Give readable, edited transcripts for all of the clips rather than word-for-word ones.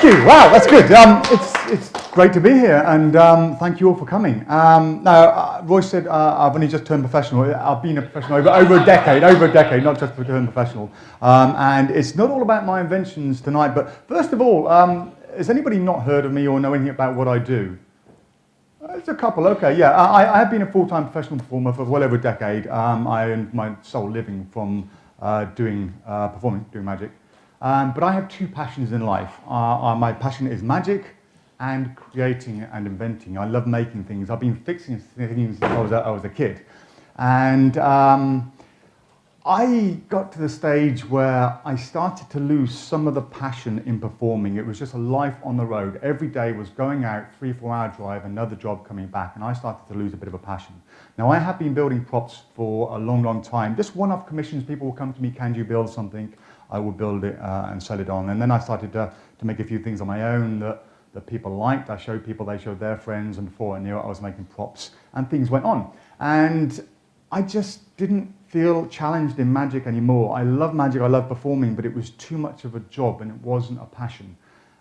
you. Wow, that's good. It's great to be here, and thank you all for coming. Now, Roy said I've only just turned professional. I've been a professional over a decade, not just turned professional. And it's not all about my inventions tonight, but first of all, has anybody not heard of me or know anything about what I do? It's a couple, okay, yeah. I have been a full-time professional performer for well over a decade. I earned my sole living from performing, doing magic. But I have two passions in life. My passion is magic and creating and inventing. I love making things. I've been fixing things since I was a kid. And I got to the stage where I started to lose some of the passion in performing. It was just a life on the road. Every day was going out, 3-4 hour drive, another job coming back, and I started to lose a bit of a passion. Now, I have been building props for a long, long time. Just one-off commissions, people will come to me, can you build something? I will build it and sell it on. And then I started to make a few things on my own that people liked. I showed people, they showed their friends, and before I knew it, I was making props, and things went on. And I just didn't feel challenged in magic anymore. I love magic, I love performing, but it was too much of a job and it wasn't a passion.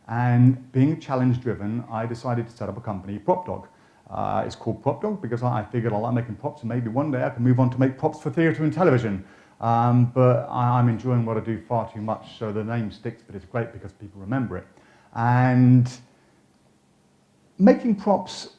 And being challenge driven, I decided to set up a company, PropDog. It's called PropDog because I figured I like making props, and maybe one day I can move on to make props for theatre and television. But I'm enjoying what I do far too much, so the name sticks, but it's great because people remember it. And making props,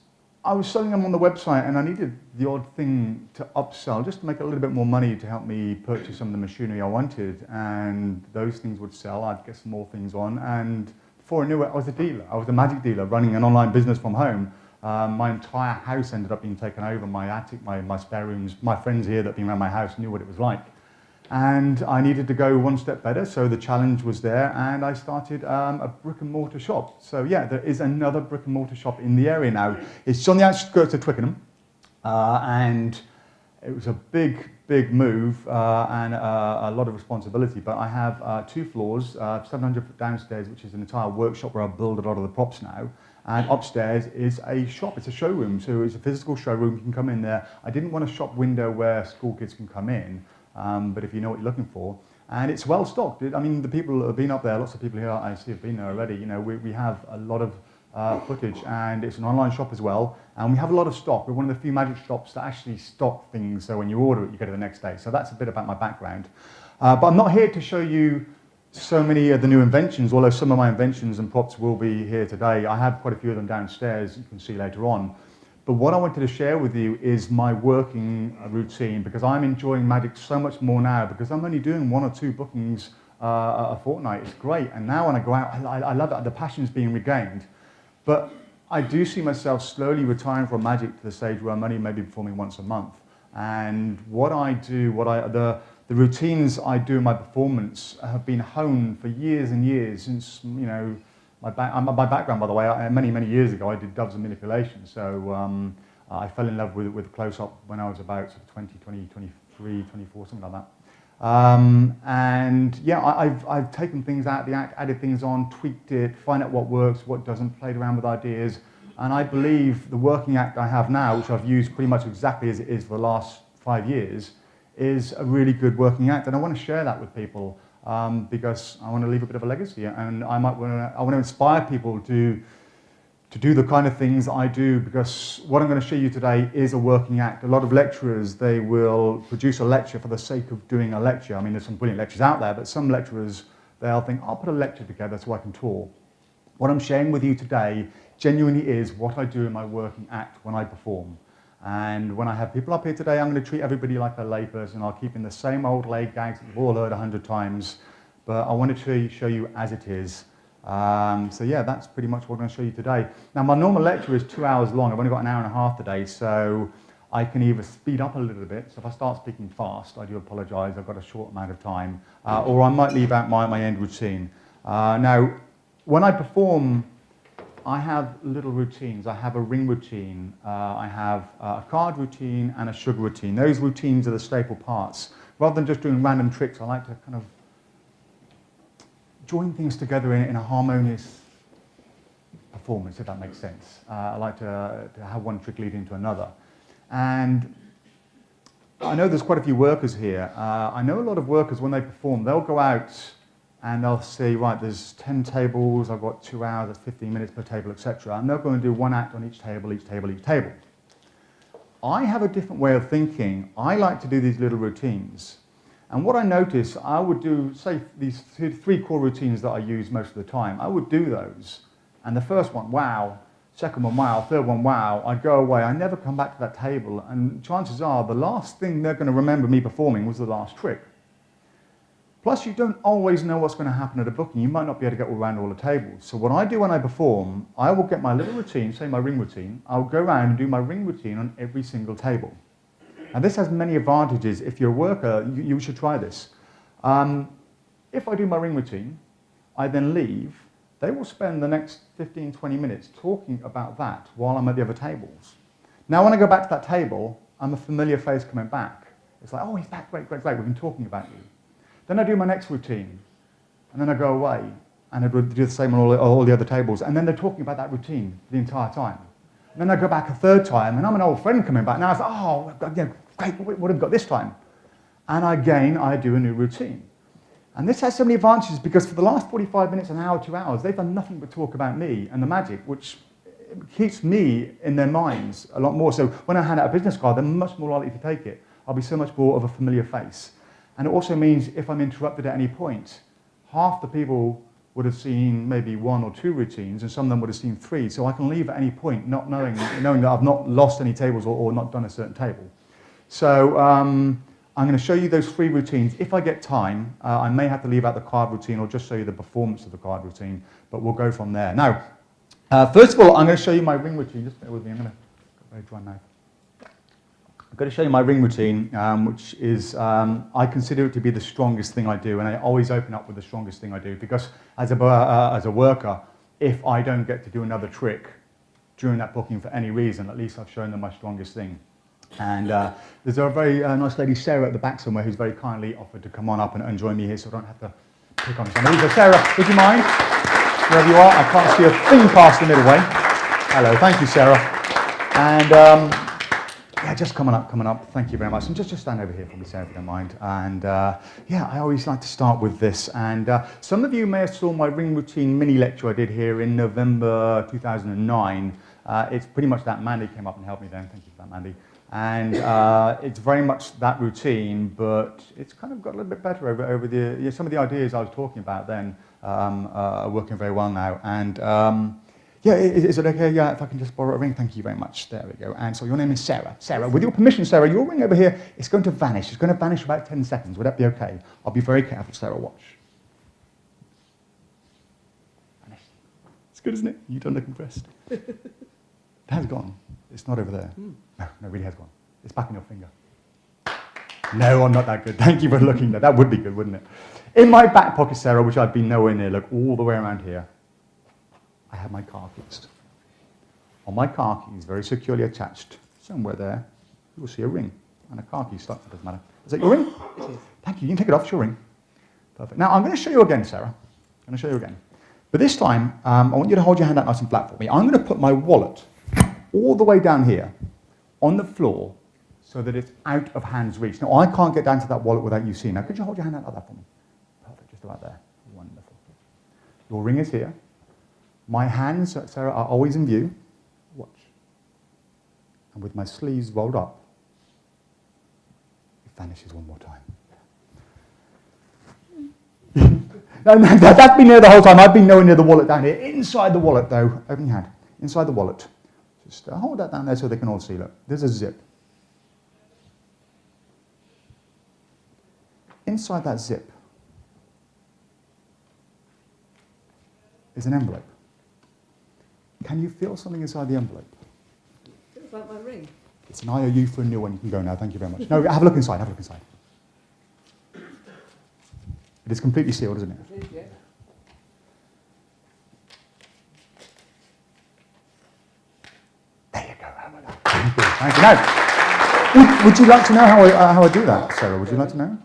I was selling them on the website, and I needed the odd thing to upsell, just to make a little bit more money to help me purchase some of the machinery I wanted, and those things would sell. I'd get some more things on, and before I knew it, I was a dealer. I was a magic dealer running an online business from home. My entire house ended up being taken over, my attic, my spare rooms. My friends here that had been around my house knew what it was like. And I needed to go one step better, so the challenge was there, and I started a brick and mortar shop. So yeah, there is another brick and mortar shop in the area now. It's on the outskirts of Twickenham, and it was a big, big move and a lot of responsibility, but I have 2 floors, 700 foot downstairs, which is an entire workshop where I build a lot of the props now, and upstairs is a shop, it's a showroom, so it's a physical showroom, you can come in there. I didn't want a shop window where school kids can come in, but if you know what you're looking for, and it's well stocked. I mean, the people that have been up there, lots of people here I see have been there already. You know, we have a lot of footage, and it's an online shop as well, and we have a lot of stock. We're one of the few magic shops that actually stock things, so when you order it, you get it the next day. So that's a bit about my background. But I'm not here to show you so many of the new inventions, although some of my inventions and props will be here today. I have quite a few of them downstairs, you can see later on. But what I wanted to share with you is my working routine, because I'm enjoying magic so much more now, because I'm only doing 1 or 2 bookings a fortnight. It's great. And now when I go out, I love it. The passion's being regained. But I do see myself slowly retiring from magic to the stage where I'm only maybe performing once a month. And what I do, the routines I do in my performance have been honed for years and years since, you know, my background, by the way, many years ago, I did doves and manipulation. So I fell in love with close-up when I was about 20, 23, 24, something like that. And yeah, I've taken things out of the act, added things on, tweaked it, find out what works, what doesn't, played around with ideas. And I believe the working act I have now, which I've used pretty much exactly as it is for the last 5 years, is a really good working act. And I want to share that with people. Because I want to leave a bit of a legacy, and I want to inspire people to do the kind of things I do, because what I'm going to show you today is a working act. A lot of lecturers, they will produce a lecture for the sake of doing a lecture. I mean, there's some brilliant lectures out there, but some lecturers, they'll think, I'll put a lecture together so I can tour. What I'm sharing with you today genuinely is what I do in my working act when I perform. And when I have people up here today, I'm going to treat everybody like a layperson. I'll keep in the same old lay gags that you've all heard 100 times, but I wanted to show you as it is. So yeah, that's pretty much what I'm going to show you today. Now, my normal lecture is 2 hours long. I've only got an hour and a half today, so I can either speed up a little bit. So if I start speaking fast, I do apologize. I've got a short amount of time. Or I might leave out my end routine. Now, when I perform, I have little routines. I have a ring routine, I have a card routine, and a sugar routine. Those routines are the staple parts. Rather than just doing random tricks, I like to kind of join things together in a harmonious performance, if that makes sense. I like to have one trick lead into another. And I know there's quite a few workers here. I know a lot of workers, when they perform, they'll go out and they'll say, right, there's 10 tables, I've got 2 hours, that's 15 minutes per table, etc. And they're going to do one act on each table, each table, each table. I have a different way of thinking. I like to do these little routines. And what I notice, I would do, say, these 3 core routines that I use most of the time. I would do those. And the first one, wow. Second one, wow. Third one, wow. I'd go away. I never come back to that table. And chances are, the last thing they're going to remember me performing was the last trick. Plus, you don't always know what's going to happen at a booking. You might not be able to get around all the tables. So what I do when I perform, I will get my little routine, say my ring routine. I'll go around and do my ring routine on every single table. And this has many advantages. If you're a worker, you should try this. If I do my ring routine, I then leave, they will spend the next 15, 20 minutes talking about that while I'm at the other tables. Now, when I go back to that table, I'm a familiar face coming back. It's like, oh, he's back, great, great, great, we've been talking about you. Then I do my next routine, and then I go away, and I do the same on all the other tables, and then they're talking about that routine the entire time. And then I go back a third time, and I'm an old friend coming back. Now it's like, oh, yeah, great, what have we got this time? And again, I do a new routine. And this has so many advantages because for the last 45 minutes, an hour, 2 hours, they've done nothing but talk about me and the magic, which keeps me in their minds a lot more. So when I hand out a business card, they're much more likely to take it. I'll be so much more of a familiar face. And it also means if I'm interrupted at any point, half the people would have seen maybe 1 or 2 routines, and some of them would have seen 3. So I can leave at any point, not knowing that I've not lost any tables or not done a certain table. So I'm going to show you those 3 routines. If I get time, I may have to leave out the card routine or just show you the performance of the card routine, but we'll go from there. Now, first of all, I'm going to show you my ring routine. Just bear with me. I'm going to get very dry now. I'm going to show you my ring routine, which is, I consider it to be the strongest thing I do, and I always open up with the strongest thing I do, because as a worker, if I don't get to do another trick during that booking for any reason, at least I've shown them my strongest thing. And there's a very nice lady, Sarah, at the back somewhere, who's very kindly offered to come on up and join me here, so I don't have to pick on somebody. So Sarah, would you mind? Wherever you are, I can't see a thing past the middle way. Hello, thank you, Sarah. And yeah, just coming up, thank you very much. And just stand over here for me, Sarah, if you don't mind. And yeah, I always like to start with this. And some of you may have saw my ring routine mini lecture I did here in November 2009. It's pretty much that. Mandy came up and helped me then. Thank you for that, Mandy. And it's very much that routine, but it's kind of got a little bit better over the, some of the ideas I was talking about then are working very well now. And yeah, is it okay? Yeah, if I can just borrow a ring, thank you very much. There we go. And so your name is Sarah. Sarah, with your permission, Sarah, your ring over here is going to vanish. It's going to vanish about 10 seconds. Would that be okay? I'll be very careful, Sarah. Watch. Vanish. It's good, isn't it? You don't look impressed. It has gone. It's not over there. No, it really has gone. It's back in your finger. No, I'm not that good. Thank you for looking there. That would be good, wouldn't it? In my back pocket, Sarah, which I'd be nowhere near, look, all the way around here, I have my car keys. On my car keys, very securely attached, somewhere there, you will see a ring and a car key stuck. It doesn't matter. Is that your ring? It is. Thank you. You can take it off. It's your ring. Perfect. Now, I'm going to show you again, Sarah. I'm going to show you again. But this time, I want you to hold your hand out nice and flat for me. I'm going to put my wallet all the way down here on the floor so that it's out of hand's reach. Now, I can't get down to that wallet without you seeing. Now, could you hold your hand out like that for me? Perfect. Just about there. Wonderful. Your ring is here. My hands, Sarah, are always in view. Watch. And with my sleeves rolled up, it vanishes one more time. That's been there the whole time. I've been nowhere near the wallet down here. Inside the wallet, though, open your hand. Inside the wallet. Just hold that down there so they can all see. Look, there's a zip. Inside that zip is an envelope. Can you feel something inside the envelope? Feels like my ring. It's an IOU for a new one. You can go now. Thank you very much. No, have a look inside. Have a look inside. It is completely sealed, isn't it? It is, yeah. There you go. How about that? Thank you. Now, would you like to know how I do that, Sarah? Would you like to know?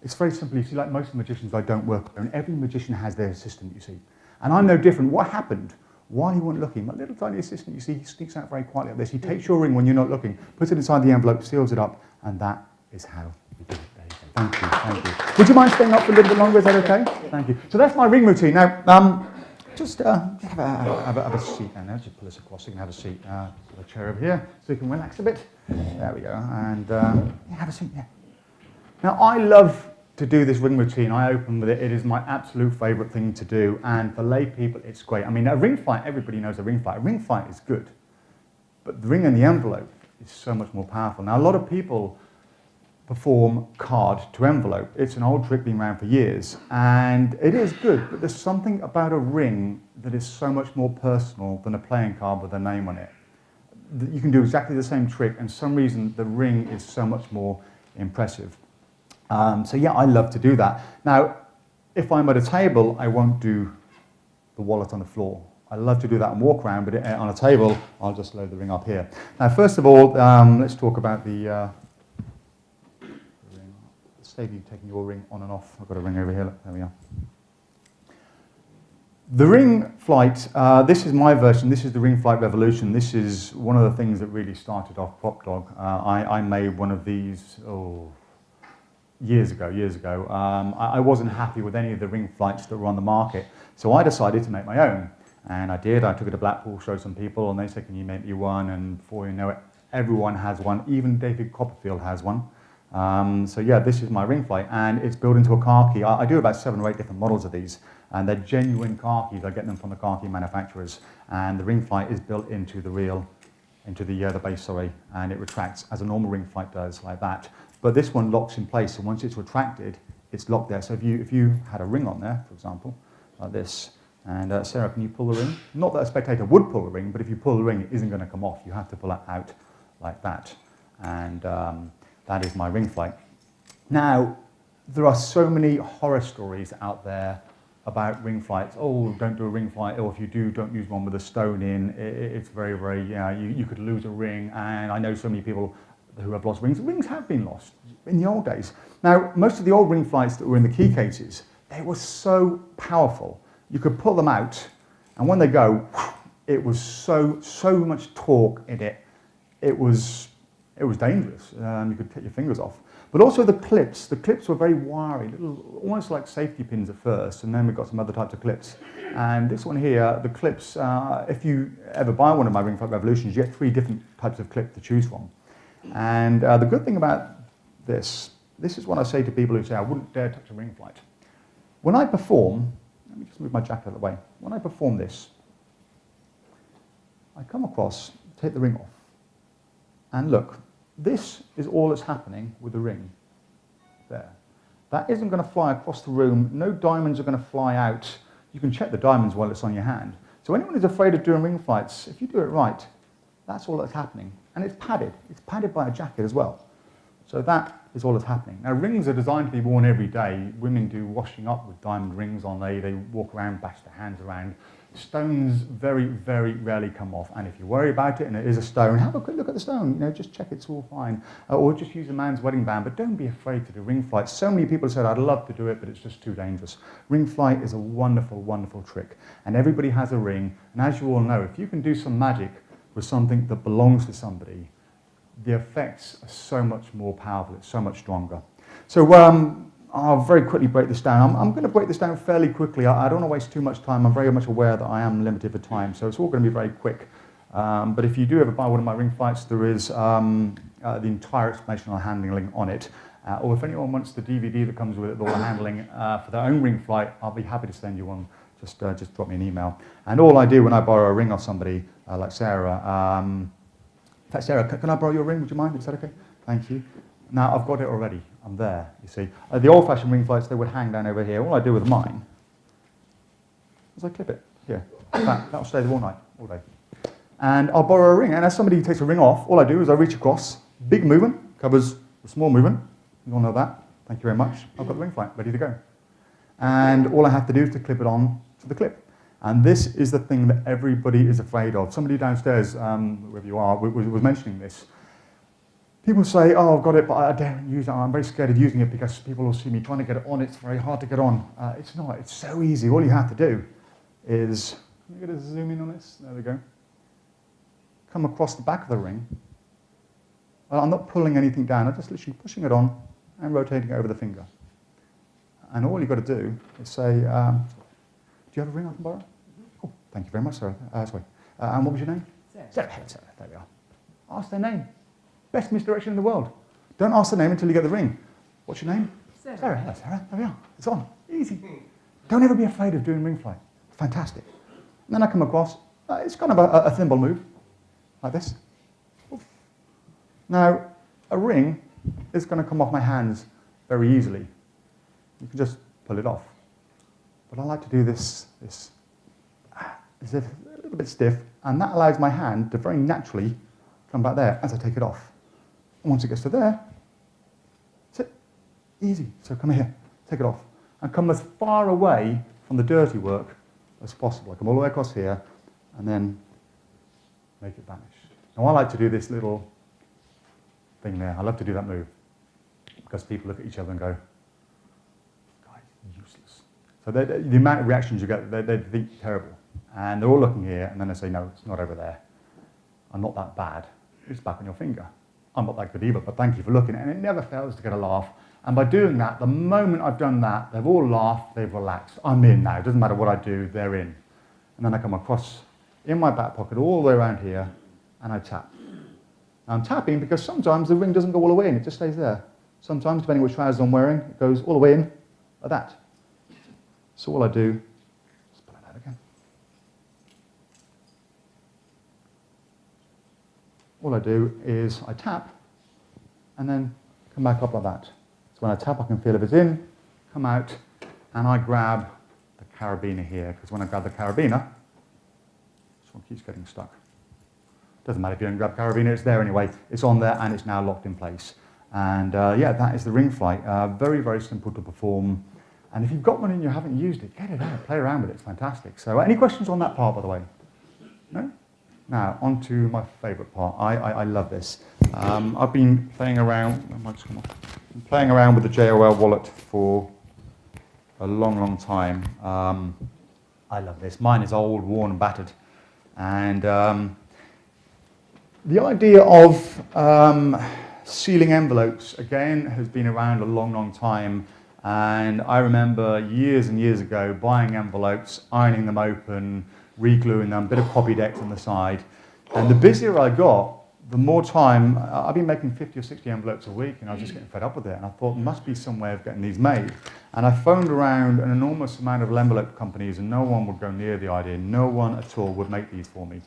It's very simple. You see, like most magicians, I don't work alone. Every magician has their assistant, you see. And I'm no different. What happened? While you weren't looking, my little tiny assistant, you see, he sneaks out very quietly like this. He takes your ring when you're not looking, puts it inside the envelope, seals it up, and that is how you do it. There you go. Thank you, thank you. Would you mind staying up for a little bit longer? Is that okay? Thank you. So that's my ring routine. Now, just have a seat now. Just pull this across so you can have a seat. Put a chair over here so you can relax a bit. There we go. And have a seat. Yeah. Now, I love to do this ring routine. I open with it. It is my absolute favourite thing to do. And for lay people, it's great. I mean, a ring fight, everybody knows a ring fight. A ring fight is good. But the ring in the envelope is so much more powerful. Now, a lot of people perform card to envelope. It's an old trick, been around for years, and it is good, but there's something about a ring that is so much more personal than a playing card with a name on it. You can do exactly the same trick, and for some reason the ring is so much more impressive. So yeah, I love to do that. Now, if I'm at a table, I won't do the wallet on the floor. I love to do that and walk around, but on a table, I'll just load the ring up here. Now, first of all, let's talk about the save you taking your ring on and off. I've got a ring over here. Look, there we are. The ring flight, this is my version. This is the ring flight revolution. This is one of the things that really started off PropDog. I made one of these, years ago. I wasn't happy with any of the ring flights that were on the market, so I decided to make my own. And I did. I took it to Blackpool, showed some people, and they said, can you make me one? And before you know it, everyone has one. Even David Copperfield has one. So yeah, this is my ring flight, and it's built into a car key. I do about 7 or 8 different models of these, and they're genuine car keys. I get them from the car key manufacturers, and the ring flight is built into the base, and it retracts as a normal ring flight does, like that. But this one locks in place, so once it's retracted, it's locked there. So if you had a ring on there, for example, like this, and Sarah, can you pull the ring? Not that a spectator would pull the ring, but if you pull the ring, it isn't going to come off. You have to pull it out like that, and that is my ring flight. Now, there are so many horror stories out there about ring flights. Oh, don't do a ring flight, or if you do, don't use one with a stone in. It's very, very, you could lose a ring, and I know so many people who have lost rings. Rings have been lost in the old days. Now, most of the old ring flights that were in the key cases, they were so powerful. You could pull them out, and when they go, it was so much torque in it. It was dangerous. You could cut your fingers off. But also the clips were very wiry, little, almost like safety pins at first, and then we've got some other types of clips. And this one here, the clips, if you ever buy one of my Ring Flight Revolutions, you get 3 different types of clip to choose from. And the good thing about this is what I say to people who say, I wouldn't dare touch a ring flight. When I perform, let me just move my jacket out of the way. When I perform this, I come across, take the ring off, and look, this is all that's happening with the ring there. That isn't going to fly across the room. No diamonds are going to fly out. You can check the diamonds while it's on your hand. So anyone who's afraid of doing ring flights, if you do it right, that's all that's happening. And it's padded. It's padded by a jacket as well. So that is all that's happening. Now, rings are designed to be worn every day. Women do washing up with diamond rings on. They walk around, bash their hands around. Stones very, very rarely come off. And if you worry about it and it is a stone, have a quick look at the stone. Just check it's all fine. Or just use a man's wedding band. But don't be afraid to do ring flights. So many people said, I'd love to do it, but it's just too dangerous. Ring flight is a wonderful, wonderful trick. And everybody has a ring. And as you all know, if you can do some magic with something that belongs to somebody, the effects are so much more powerful. It's so much stronger. So I'll very quickly break this down. I'm going to break this down fairly quickly. I don't want to waste too much time. I'm very much aware that I am limited for time, so it's all going to be very quick. But if you do ever buy one of my ring flights, there is the entire explanation on handling on it. Or if anyone wants the DVD that comes with it, all the handling for their own ring flight, I'll be happy to send you one. Just drop me an email. And all I do when I borrow a ring off somebody, like Sarah, in fact, Sarah, can I borrow your ring? Would you mind? Is that okay? Thank you. Now, I've got it already. I'm there, you see. The old-fashioned ring flights, they would hang down over here. All I do with mine is I clip it here. That'll stay there all night, all day. And I'll borrow a ring. And as somebody who takes a ring off, all I do is I reach across. Big movement covers the small movement. You all know that. Thank you very much. I've got the ring flight ready to go. And all I have to do is to clip it on to the clip. And this is the thing that everybody is afraid of. Somebody downstairs, wherever you are, was mentioning this. People say, oh, I've got it, but I daren't use it. I'm very scared of using it because people will see me trying to get it on. It's very hard to get on. It's not. It's so easy. All you have to do is, can you get a zoom in on this? There we go. Come across the back of the ring. Well, I'm not pulling anything down. I'm just literally pushing it on, and rotating it over the finger. And all you've got to do is say, do you have a ring I can borrow? Oh, thank you very much, Sarah. Sorry. And what was your name? Sarah. Sarah. There we are. Ask their name. Best misdirection in the world. Don't ask the name until you get the ring. What's your name? Sarah. Sarah. Hello, Sarah. There we are. It's on. Easy. Don't ever be afraid of doing ring flight. Fantastic. And then I come across, it's kind of a thimble move, like this. Oof. Now, a ring is going to come off my hands very easily. You can just pull it off. But I like to do this as if a little bit stiff, and that allows my hand to very naturally come back there as I take it off. And once it gets to there, that's it. Easy. So come here, take it off, and come as far away from the dirty work as possible. I come all the way across here, and then make it vanish. Now I like to do this little thing there. I love to do that move, because people look at each other and go, useless. So the amount of reactions you get, they think terrible. And they're all looking here, and then they say, no, it's not over there. I'm not that bad. It's back on your finger. I'm not that good either, but thank you for looking. And it never fails to get a laugh. And by doing that, the moment I've done that, they've all laughed, they've relaxed. I'm in now. It doesn't matter what I do, they're in. And then I come across in my back pocket all the way around here, and I tap. Now I'm tapping because sometimes the ring doesn't go all the way in, it just stays there. Sometimes, depending which trousers I'm wearing, it goes all the way in, like that. So all I do is pull it out again. All I do is I tap and then come back up like that. So when I tap, I can feel if it's in, come out, and I grab the carabiner here, because when I grab the carabiner, this one keeps getting stuck. Doesn't matter if you don't grab carabiner, it's there anyway. It's on there and it's now locked in place. And yeah, that is the ring flight. Very, very simple to perform. And if you've got one and you haven't used it, get it out, play around with it, it's fantastic. So any questions on that part, by the way? No? Now, on to my favourite part. I love this. I've been playing around, playing around with the JOL wallet for a long, long time. I love this. Mine is old, worn and battered. And the idea of sealing envelopes, again, has been around a long, long time. And I remember years and years ago buying envelopes, ironing them open, re-gluing them, a bit of copy decks on the side. And the busier I got, the more time, I've been making 50 or 60 envelopes a week, and I was just getting fed up with it. And I thought, there must be some way of getting these made. And I phoned around an enormous amount of envelope companies, and no one would go near the idea. No one at all would make these for me.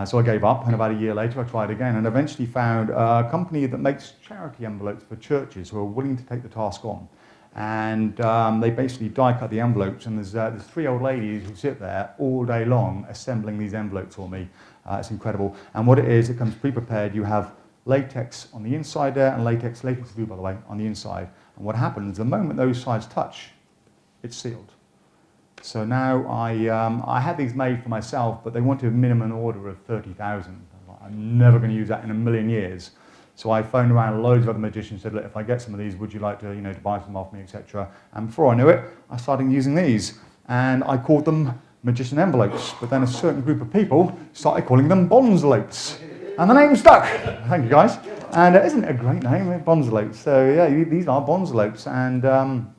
So I gave up, and about a year later I tried again, and eventually found a company that makes charity envelopes for churches who are willing to take the task on. And they basically die cut the envelopes, and there's three old ladies who sit there all day long assembling these envelopes for me. It's incredible. And what it is, it comes pre-prepared. You have latex on the inside there, and latex glue, by the way, on the inside. And what happens, the moment those sides touch, it's sealed. So now I had these made for myself, but they wanted a minimum order of 30,000. I'm never going to use that in a million years. So I phoned around loads of other magicians, said, look, if I get some of these, would you like to, to buy some off me, etc. And before I knew it, I started using these. And I called them magician envelopes. But then a certain group of people started calling them Bonsallotes. And the name stuck. Thank you, guys. And isn't it a great name, Bonsallotes? So yeah, these are Bonsallotes. And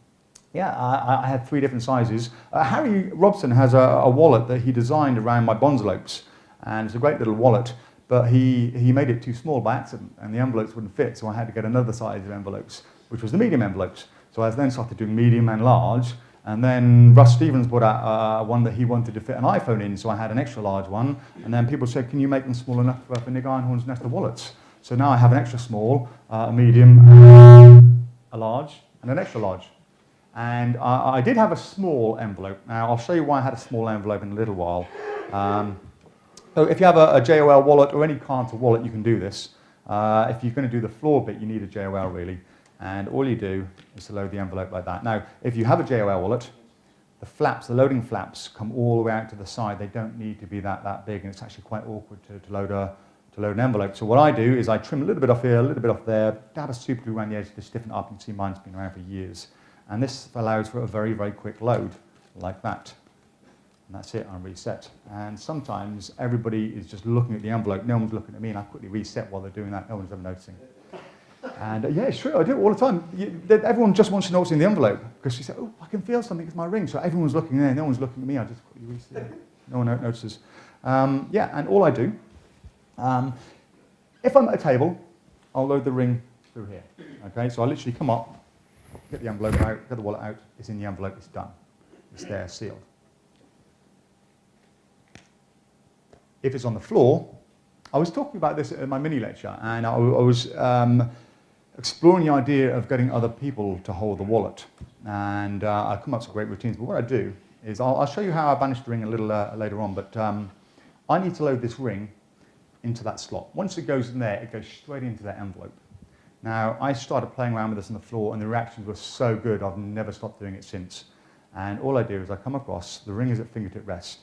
yeah, I had 3 different sizes. Harry Robson has a wallet that he designed around my Bonsallotes. And it's a great little wallet. But he made it too small by accident, and the envelopes wouldn't fit, so I had to get another size of envelopes, which was the medium envelopes. So I then started doing medium and large, and then Russ Stevens brought out one that he wanted to fit an iPhone in, so I had an extra large one, and then people said, can you make them small enough for Nick Ironhorn's Nesta wallets? So now I have an extra small, a medium, a large, and an extra large. And I did have a small envelope. Now I'll show you why I had a small envelope in a little while. So if you have a JOL wallet or any Carter wallet, you can do this. If you're going to do the floor bit, you need a JOL really. And all you do is to load the envelope like that. Now, if you have a JOL wallet, the flaps, the loading flaps, come all the way out to the side. They don't need to be that big, and it's actually quite awkward to load an envelope. So what I do is I trim a little bit off here, a little bit off there, dab a super glue around the edge to stiffen it up. You can see mine's been around for years. And this allows for a very, very quick load, like that. And that's it, I'm reset. And sometimes everybody is just looking at the envelope, no one's looking at me, and I quickly reset while they're doing that, no one's ever noticing. And yeah, it's true, I do it all the time. Everyone just wants to know what's in the envelope, because she said, oh, I can feel something, it's my ring. So everyone's looking there, no one's looking at me, I just quickly reach there. No one notices. Yeah, and all I do, if I'm at a table, I'll load the ring through here. Okay, so I literally come up, get the envelope out, get the wallet out, it's in the envelope, it's done. It's there, sealed. If it's on the floor, I was talking about this at my mini lecture, and I was exploring the idea of getting other people to hold the wallet. And I'll come up with some great routines, but what I do is I'll show you how I banish the ring a little later on, but I need to load this ring into that slot. Once it goes in there, it goes straight into that envelope. Now, I started playing around with this on the floor, and the reactions were so good, I've never stopped doing it since. And all I do is I come across, the ring is at fingertip rest,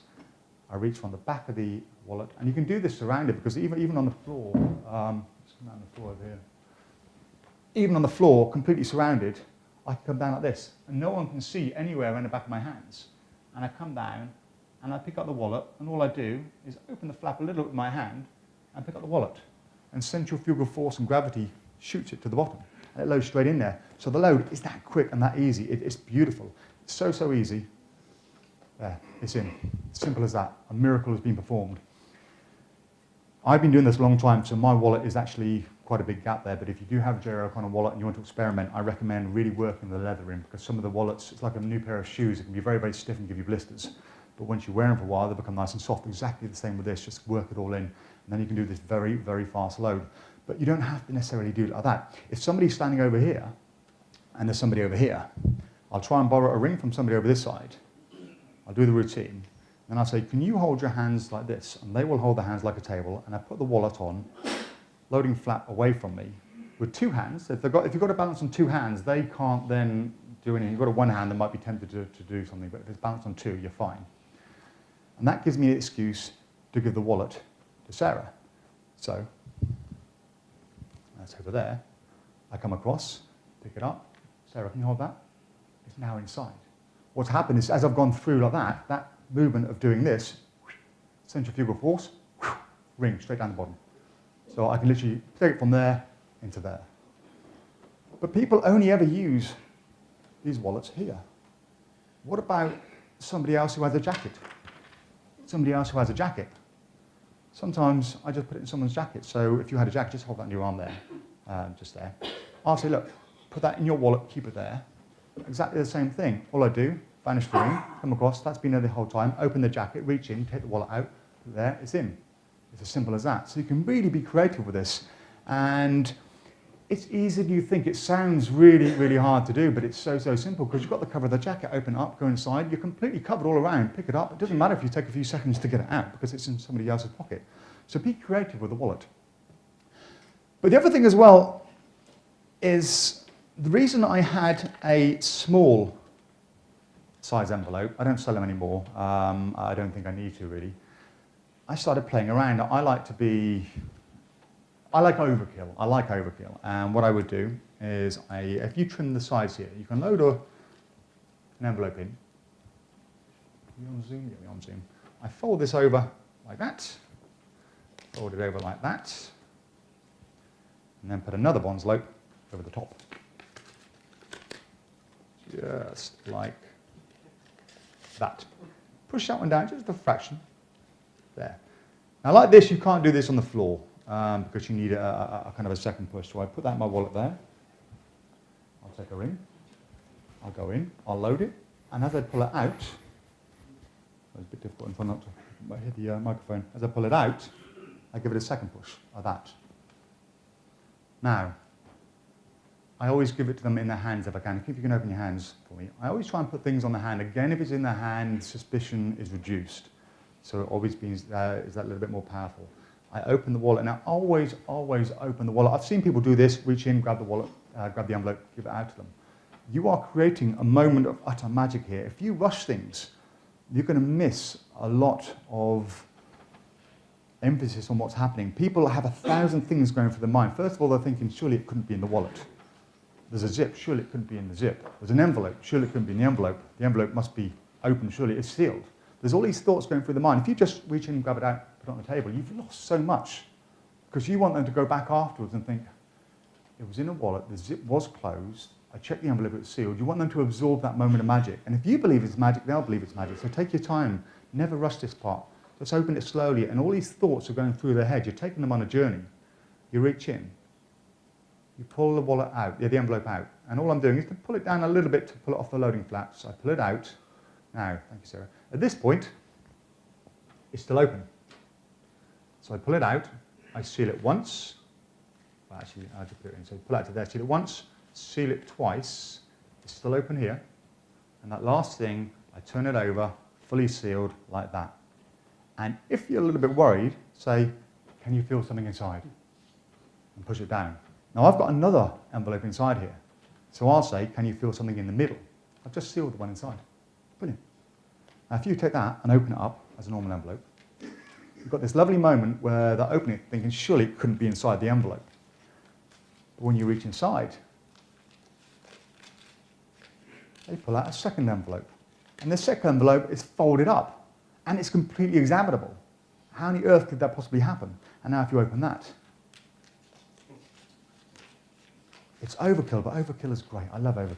I reach from the back of the wallet, and you can do this surrounded, because even on the floor, just come down the floor over here, even on the floor, completely surrounded, I can come down like this, and no one can see anywhere around the back of my hands. And I come down, and I pick up the wallet, and all I do is open the flap a little with my hand, and pick up the wallet. And centrifugal force and gravity shoots it to the bottom, and it loads straight in there. So the load is that quick and that easy. It's beautiful. It's so easy. There, it's in. Simple as that. A miracle has been performed. I've been doing this a long time, so my wallet is actually quite a big gap there, but if you do have a J. O'Connor wallet and you want to experiment, I recommend really working the leather in, because some of the wallets, it's like a new pair of shoes. It can be very stiff and give you blisters. But once you wear them for a while, they become nice and soft. Exactly the same with this. Just work it all in, and then you can do this very fast load. But you don't have to necessarily do it like that. If somebody's standing over here, and there's somebody over here, I'll try and borrow a ring from somebody over this side. I'll do the routine. Then I'll say, can you hold your hands like this? And they will hold their hands like a table, and I put the wallet on, loading flap away from me, with two hands. If you've got to balance on two hands, they can't then do anything. You've got a one hand, they might be tempted to do something, but if it's balanced on two, you're fine. And that gives me an excuse to give the wallet to Sarah. So, that's over there. I come across, pick it up. Sarah, can you hold that? It's now inside. What's happened is, as I've gone through like that, that movement of doing this, centrifugal force, ring straight down the bottom. So I can literally take it from there into there. But people only ever use these wallets here. What about somebody else who has a jacket? Somebody else who has a jacket. Sometimes I just put it in someone's jacket. So if you had a jacket, just hold that in your arm there, just there. I'll say, look, put that in your wallet, keep it there. Exactly the same thing. All I do, vanish the ring, come across, that's been there the whole time, open the jacket, reach in, take the wallet out, put it there, it's in. It's as simple as that. So you can really be creative with this. And it's easier than you think. It sounds really hard to do, but it's so simple, because you've got the cover of the jacket, open it up, go inside, you're completely covered all around, pick it up. It doesn't matter if you take a few seconds to get it out, because it's in somebody else's pocket. So be creative with the wallet. But the other thing as well is, the reason I had a small size envelope, I don't sell them anymore, I don't think I need to really. I started playing around. I like overkill. And what I would do is, if you trim the sides here, you can load an envelope in. Are you on Zoom? Yeah, we're on Zoom. I fold this over like that, fold it over like that, and then put another Bonsall over the top. Just like that. Push that one down just a fraction. There. Now like this, you can't do this on the floor, because you need a kind of a second push. So I put that in my wallet there. I'll take a ring. I'll go in. I'll load it. And as I pull it out, it's a bit difficult if I'm not to hit the microphone. As I pull it out, I give it a second push, like that. Now, I always give it to them in their hands if I can. If you can open your hands for me. I always try and put things on the hand. Again, if it's in the hand, suspicion is reduced. So it always means is that a little bit more powerful. I open the wallet. Now, always open the wallet. I've seen people do this, reach in, grab the wallet, grab the envelope, give it out to them. You are creating a moment of utter magic here. If you rush things, you're going to miss a lot of emphasis on what's happening. People have 1,000 things going through their mind. First of all, they're thinking, surely it couldn't be in the wallet. There's a zip, surely it couldn't be in the zip. There's an envelope, surely it couldn't be in the envelope. The envelope must be open, surely it's sealed. There's all these thoughts going through the mind. If you just reach in and grab it out, put it on the table, you've lost so much, because you want them to go back afterwards and think, It was in a wallet, the zip was closed, I checked the envelope, it was sealed. You want them to absorb that moment of magic. And if you believe it's magic, they'll believe it's magic. So take your time, never rush this part. Just open it slowly, and all these thoughts are going through their head. You're taking them on a journey. You reach in, you pull the wallet out, the envelope out, and all I'm doing is to pull it down a little bit to pull it off the loading flaps. I pull it out. Now, thank you, Sarah. At this point, it's still open. So I pull it out, I seal it once. Well, actually, I'll just put it in. So pull it out to there, seal it once, seal it twice. It's still open here. And that last thing, I turn it over, fully sealed, like that. And if you're a little bit worried, say, can you feel something inside? And push it down. Now I've got another envelope inside here. So I'll say, can you feel something in the middle? I've just sealed the one inside. Brilliant. Now if you take that and open it up as a normal envelope, you've got this lovely moment where they're opening it thinking surely it couldn't be inside the envelope. But when you reach inside, they pull out a second envelope. And the second envelope is folded up. And it's completely examinable. How on earth could that possibly happen? And now if you open that, it's overkill, but overkill is great. I love overkill.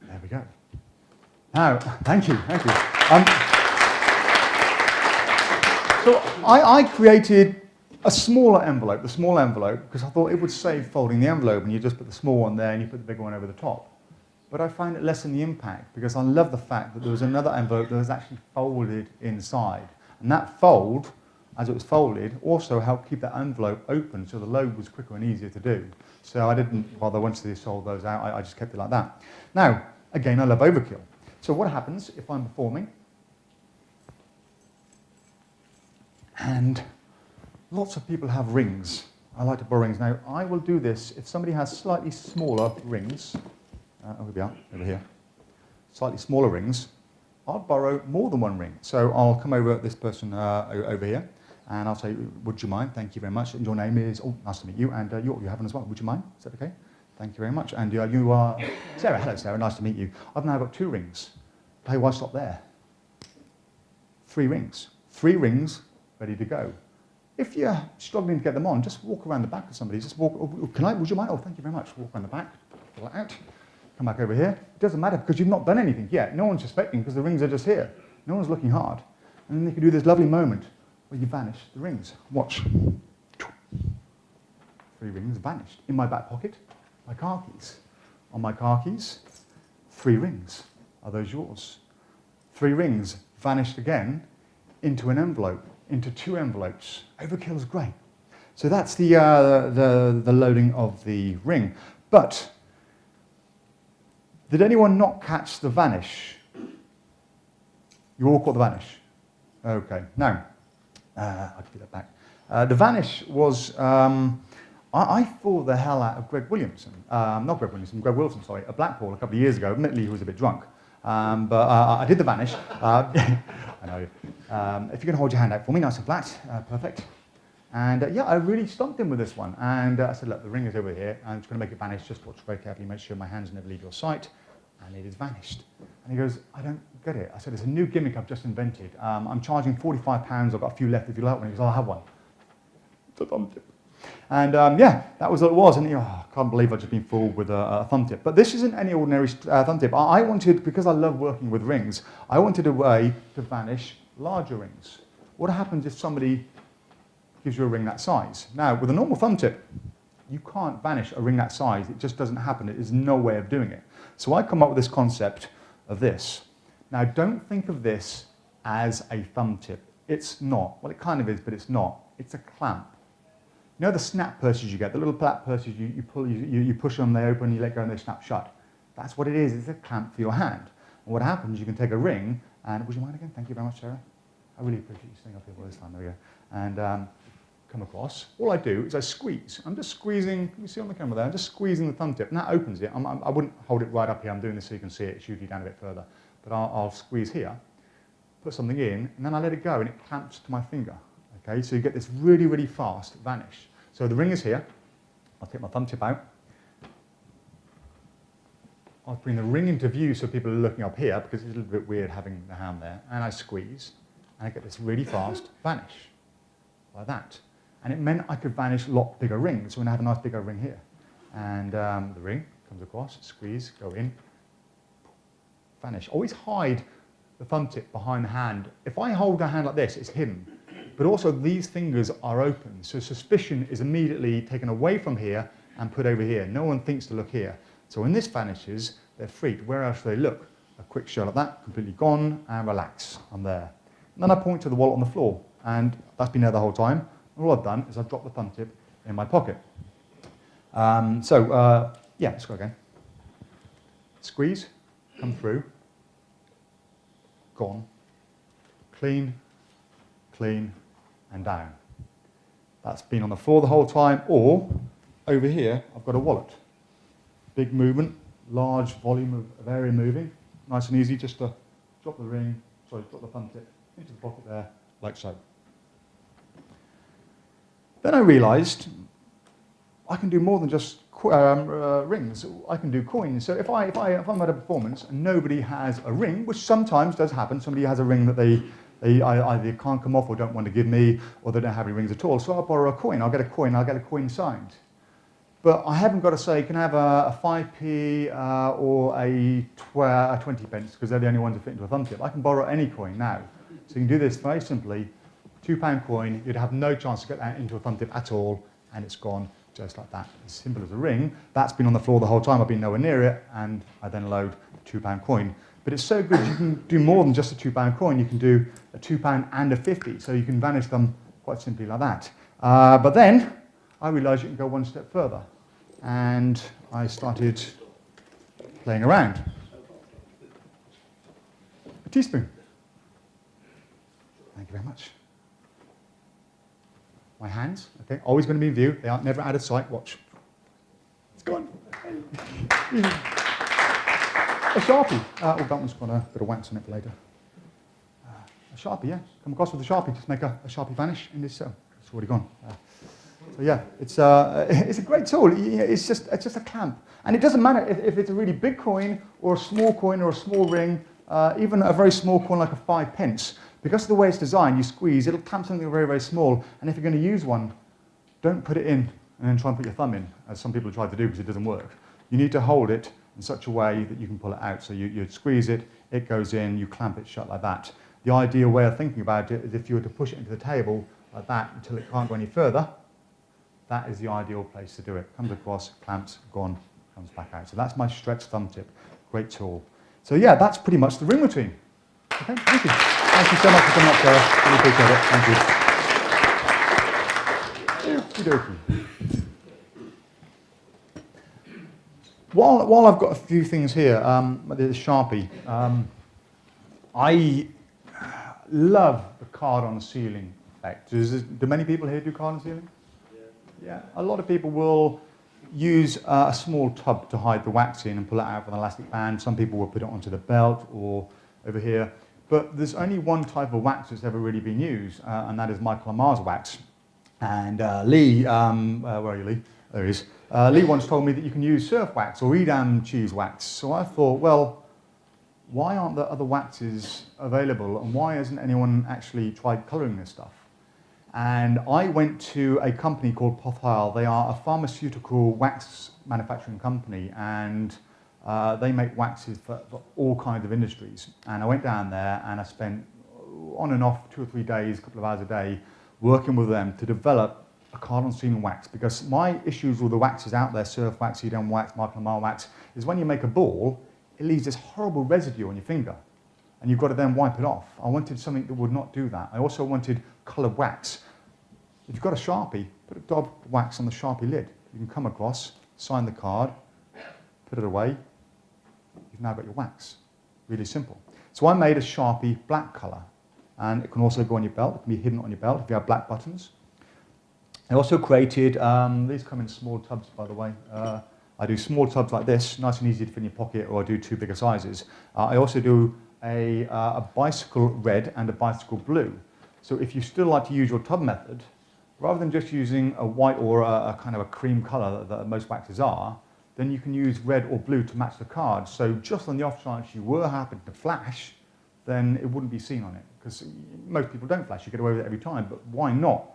There we go. Now, thank you. So I created a smaller envelope, the small envelope, because I thought it would save folding the envelope, and you just put the small one there and you put the bigger one over the top. But I find it lessen the impact because I love the fact that there was another envelope that was actually folded inside. And that fold, as it was folded, also helped keep that envelope open so the load was quicker and easier to do. So I didn't bother once they sold those out, I just kept it like that. Now, again, I love overkill. So what happens if I'm performing? And lots of people have rings. I like to borrow rings. Now, I will do this if somebody has slightly smaller rings. Over here. Slightly smaller rings. I'll borrow more than one ring. So I'll come over this person over here, and I'll say, would you mind? Thank you very much. And your name is, oh, nice to meet you, and you have one as well. Would you mind? Is that okay? Thank you very much. And you are Sarah. Hello, Sarah. Nice to meet you. I've now got 2 rings. Hey, why stop there? 3 rings. 3 rings ready to go. If you're struggling to get them on, just walk around the back of somebody. Just walk. Oh, would you mind? Oh, thank you very much. Walk around the back. Pull it out. Come back over here. It doesn't matter because you've not done anything yet. No one's suspecting because the rings are just here. No one's looking hard. And then you can do this lovely moment where you vanish the rings. Watch. 3 rings vanished. In my back pocket, my car keys. On my car keys, 3 rings. Are those yours? 3 rings vanished again into an envelope, into 2 envelopes. Overkill is great. So that's the loading of the ring. But did anyone not catch the vanish? You all caught the vanish? Okay. Now, I'll give that back. The vanish was, I thought the hell out of Greg Wilson, sorry, at Blackpool a couple of years ago. Admittedly, he was a bit drunk. But I did the vanish. I know. If you can hold your hand out for me, nice and flat, perfect. And yeah, I really stumped him with this one. And I said, look, the ring is over here. I'm just going to make it vanish. Just watch very carefully, make sure my hands never leave your sight. And it is vanished. And he goes, I don't get it. I said, it's a new gimmick I've just invented. I'm charging £45. I've got a few left if you like one. He goes, I'll have one. It's a thumb tip. And yeah, that was what it was. And I can't believe I've just been fooled with a thumb tip. But this isn't any ordinary thumb tip. I wanted, because I love working with rings, I wanted a way to vanish larger rings. What happens if somebody gives you a ring that size? Now, with a normal thumb tip, you can't vanish a ring that size. It just doesn't happen. There's no way of doing it. So I come up with this concept of this. Now, don't think of this as a thumb tip. It's not. Well, it kind of is, but it's not. It's a clamp. You know the snap purses you get, the little flat purses you push them, they open, you let go, and they snap shut. That's what it is. It's a clamp for your hand. And what happens, you can take a ring, and would you mind again? Thank you very much, Sarah. I really appreciate you staying up here for this time. There we go. And come across. All I do is I squeeze. I'm just squeezing. Can you see on the camera there? I'm just squeezing the thumb tip, and that opens it. I wouldn't hold it right up here. I'm doing this so you can see it. It's usually down a bit further. But I'll squeeze here, put something in, and then I let it go, and it clamps to my finger. Okay, so you get this really, really fast vanish. So the ring is here. I'll take my thumb tip out. I'll bring the ring into view so people are looking up here because it's a little bit weird having the hand there. And I squeeze, and I get this really fast vanish, like that. And it meant I could vanish a lot bigger rings. So I have a nice bigger ring here. And the ring comes across, squeeze, go in, vanish. Always hide the thumb tip behind the hand. If I hold the hand like this, it's hidden. But also these fingers are open. So suspicion is immediately taken away from here and put over here. No one thinks to look here. So when this vanishes, they're freaked. Where else do they look? A quick shot like that, completely gone, and relax, I'm there. And then I point to the wallet on the floor, and that's been there the whole time. And all I've done is I've dropped the thumb tip in my pocket. Yeah, let's go again. Squeeze, come through, gone, clean, clean, and down. That's been on the floor the whole time, or over here, I've got a wallet. Big movement, large volume of area moving, nice and easy, just to drop the ring, sorry, drop the thumb tip into the pocket there, like so. Then I realized I can do more than just rings. I can do coins. So if I'm at a performance and nobody has a ring, which sometimes does happen, somebody has a ring that they either can't come off or don't want to give me, or they don't have any rings at all. So I'll borrow a coin. I'll get a coin signed. But I haven't got to say, can I have a 5p or a 20 pence, because they're the only ones that fit into a thumb tip. I can borrow any coin now. So you can do this very simply. £2 coin, you'd have no chance to get that into a thumb tip at all, and it's gone just like that. As simple as a ring. That's been on the floor the whole time. I've been nowhere near it, and I then load the £2 coin. But it's so good, you can do more than just a £2 coin. You can do a £2 and a 50, so you can vanish them quite simply like that. But then I realized you can go one step further, and I started playing around. A teaspoon. Thank you very much. My hands, okay, always going to be in view. They are never out of sight. Watch. It's gone. A Sharpie. Oh, that one's got a bit of wax on it for later. A Sharpie, yeah. Come across with a Sharpie. Just make a Sharpie vanish in this cell. It's already gone. So yeah, it's a great tool. It's just a clamp, and it doesn't matter if it's a really big coin or a small ring, even a very small coin like a 5 pence. Because of the way it's designed, you squeeze, it'll clamp something very, very small. And if you're going to use one, don't put it in and then try and put your thumb in, as some people try to do because it doesn't work. You need to hold it in such a way that you can pull it out. So you squeeze it, it goes in, you clamp it shut like that. The ideal way of thinking about it is if you were to push it into the table like that until it can't go any further, that is the ideal place to do it. Comes across, clamps, gone, comes back out. So that's my stretch thumb tip. Great tool. So yeah, that's pretty much the ring routine. Okay, thank you. Thank you so much for coming up, Sarah. Really appreciate it. Thank you. While I've got a few things here, the Sharpie. I love the card on the ceiling effect. Do many people here do card on the ceiling? Yeah. A lot of people will use a small tub to hide the wax in and pull it out with an elastic band. Some people will put it onto the belt or over here. But there's only one type of wax that's ever really been used, and that is Michael Lamar's wax. And Lee, where are you, Lee? There he is. Lee once told me that you can use surf wax or Edam cheese wax. So I thought, well, why aren't there other waxes available, and why hasn't anyone actually tried colouring this stuff? And I went to a company called PropDog. They are a pharmaceutical wax manufacturing company, and they make waxes for all kinds of industries. And I went down there and I spent on and off 2 or 3 days, a couple of hours a day, working with them to develop a card on ceiling wax. Because my issues with the waxes out there, surf wax, Edam wax, Michael Lamar wax, is when you make a ball, it leaves this horrible residue on your finger. And you've got to then wipe it off. I wanted something that would not do that. I also wanted coloured wax. If you've got a Sharpie, put a dab of wax on the Sharpie lid. You can come across, sign the card, put it away. You've now got your wax. Really simple. So I made a Sharpie black colour, and it can also go on your belt. It can be hidden on your belt if you have black buttons. I also created, these come in small tubs, by the way. I do small tubs like this, nice and easy to fit in your pocket, or I do 2 bigger sizes. I also do a bicycle red and a bicycle blue. So if you still like to use your tub method, rather than just using a white or a kind of a cream colour that most waxes are, then you can use red or blue to match the card. So just on the off chance you were happen to flash, then it wouldn't be seen on it. Because most people don't flash, you get away with it every time, but why not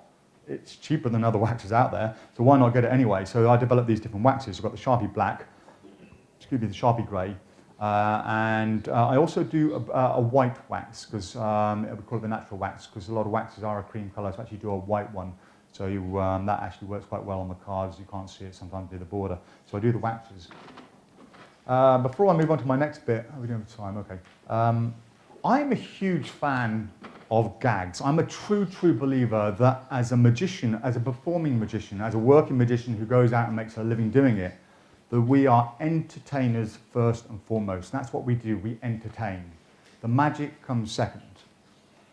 it's cheaper than other waxes out there, so why not get it anyway? So I developed these different waxes. I've got the Sharpie Black, excuse me, the Sharpie Grey, and I also do a white wax, because we call it the natural wax, because a lot of waxes are a cream colour, so I actually do a white one. So that actually works quite well on the cards. You can't see it sometimes near the border. So I do the waxes. Before I move on to my next bit, how are we doing for time? Okay. I'm a huge fan of gags. I'm a true believer that as a magician, as a performing magician, as a working magician who goes out and makes a living doing it, that we are entertainers first and foremost. That's what we do, we entertain. The magic comes second.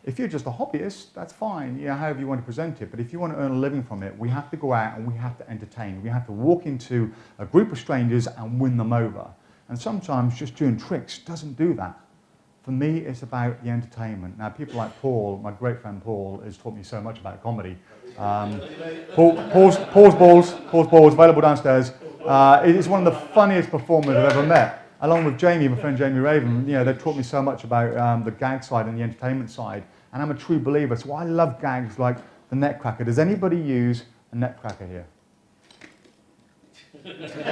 If you're just a hobbyist, that's fine, however you want to present it. But if you want to earn a living from it, we have to go out and we have to entertain. We have to walk into a group of strangers and win them over. And sometimes just doing tricks doesn't do that. For me, it's about the entertainment. Now, people like Paul, my great friend Paul, has taught me so much about comedy. Paul's Balls, available downstairs. He's one of the funniest performers I've ever met. Along with Jamie, my friend Jamie Raven, they've taught me so much about the gag side and the entertainment side. And I'm a true believer, so I love gags like the Netcracker. Does anybody use a Netcracker here?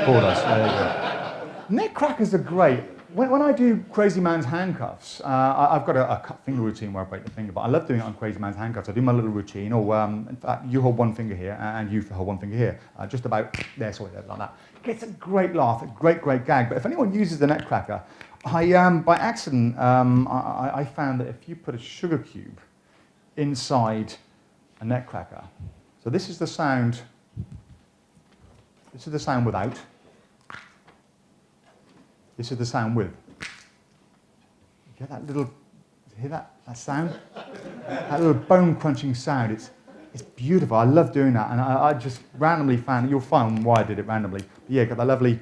Paul does, there you go. Netcrackers are great. When I do Crazy Man's handcuffs, I've got a cut finger routine where I break the finger, but I love doing it on Crazy Man's handcuffs. I do my little routine, or in fact, you hold one finger here, and you hold one finger here, just about there, sorry, there, like that. It's a great laugh, a great gag. But if anyone uses the Netcracker, by accident, I found that if you put a sugar cube inside a Netcracker, so this is the sound. This is the sound without. This is the sound with. You get that little, hear that sound? That little bone crunching sound, it's beautiful. I love doing that, and I just randomly found, you'll find why I did it randomly. But yeah, got that lovely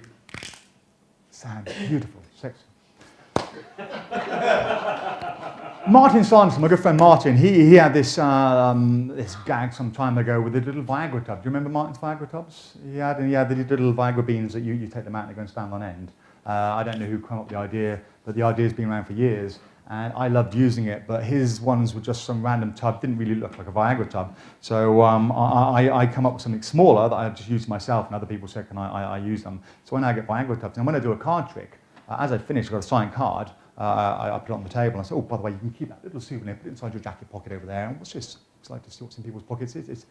sound, beautiful, sexy. Martin Sanderson, my good friend Martin, he had this gag some time ago with a little Viagra tub. Do you remember Martin's Viagra tubs? He had these little Viagra beans that you take them out and they go and stand on end. I don't know who came up with the idea, but the idea's been around for years, and I loved using it, but his ones were just some random tub, didn't really look like a Viagra tub. So I come up with something smaller that I just used myself, and other people said, can I use them? So when I get Viagra tubs, and when I do a card trick, as I finish, I've got a signed card, I put it on the table, and I say, oh, by the way, you can keep that little souvenir, put it inside your jacket pocket over there, and what's this? It's like to see what's in people's pockets. It's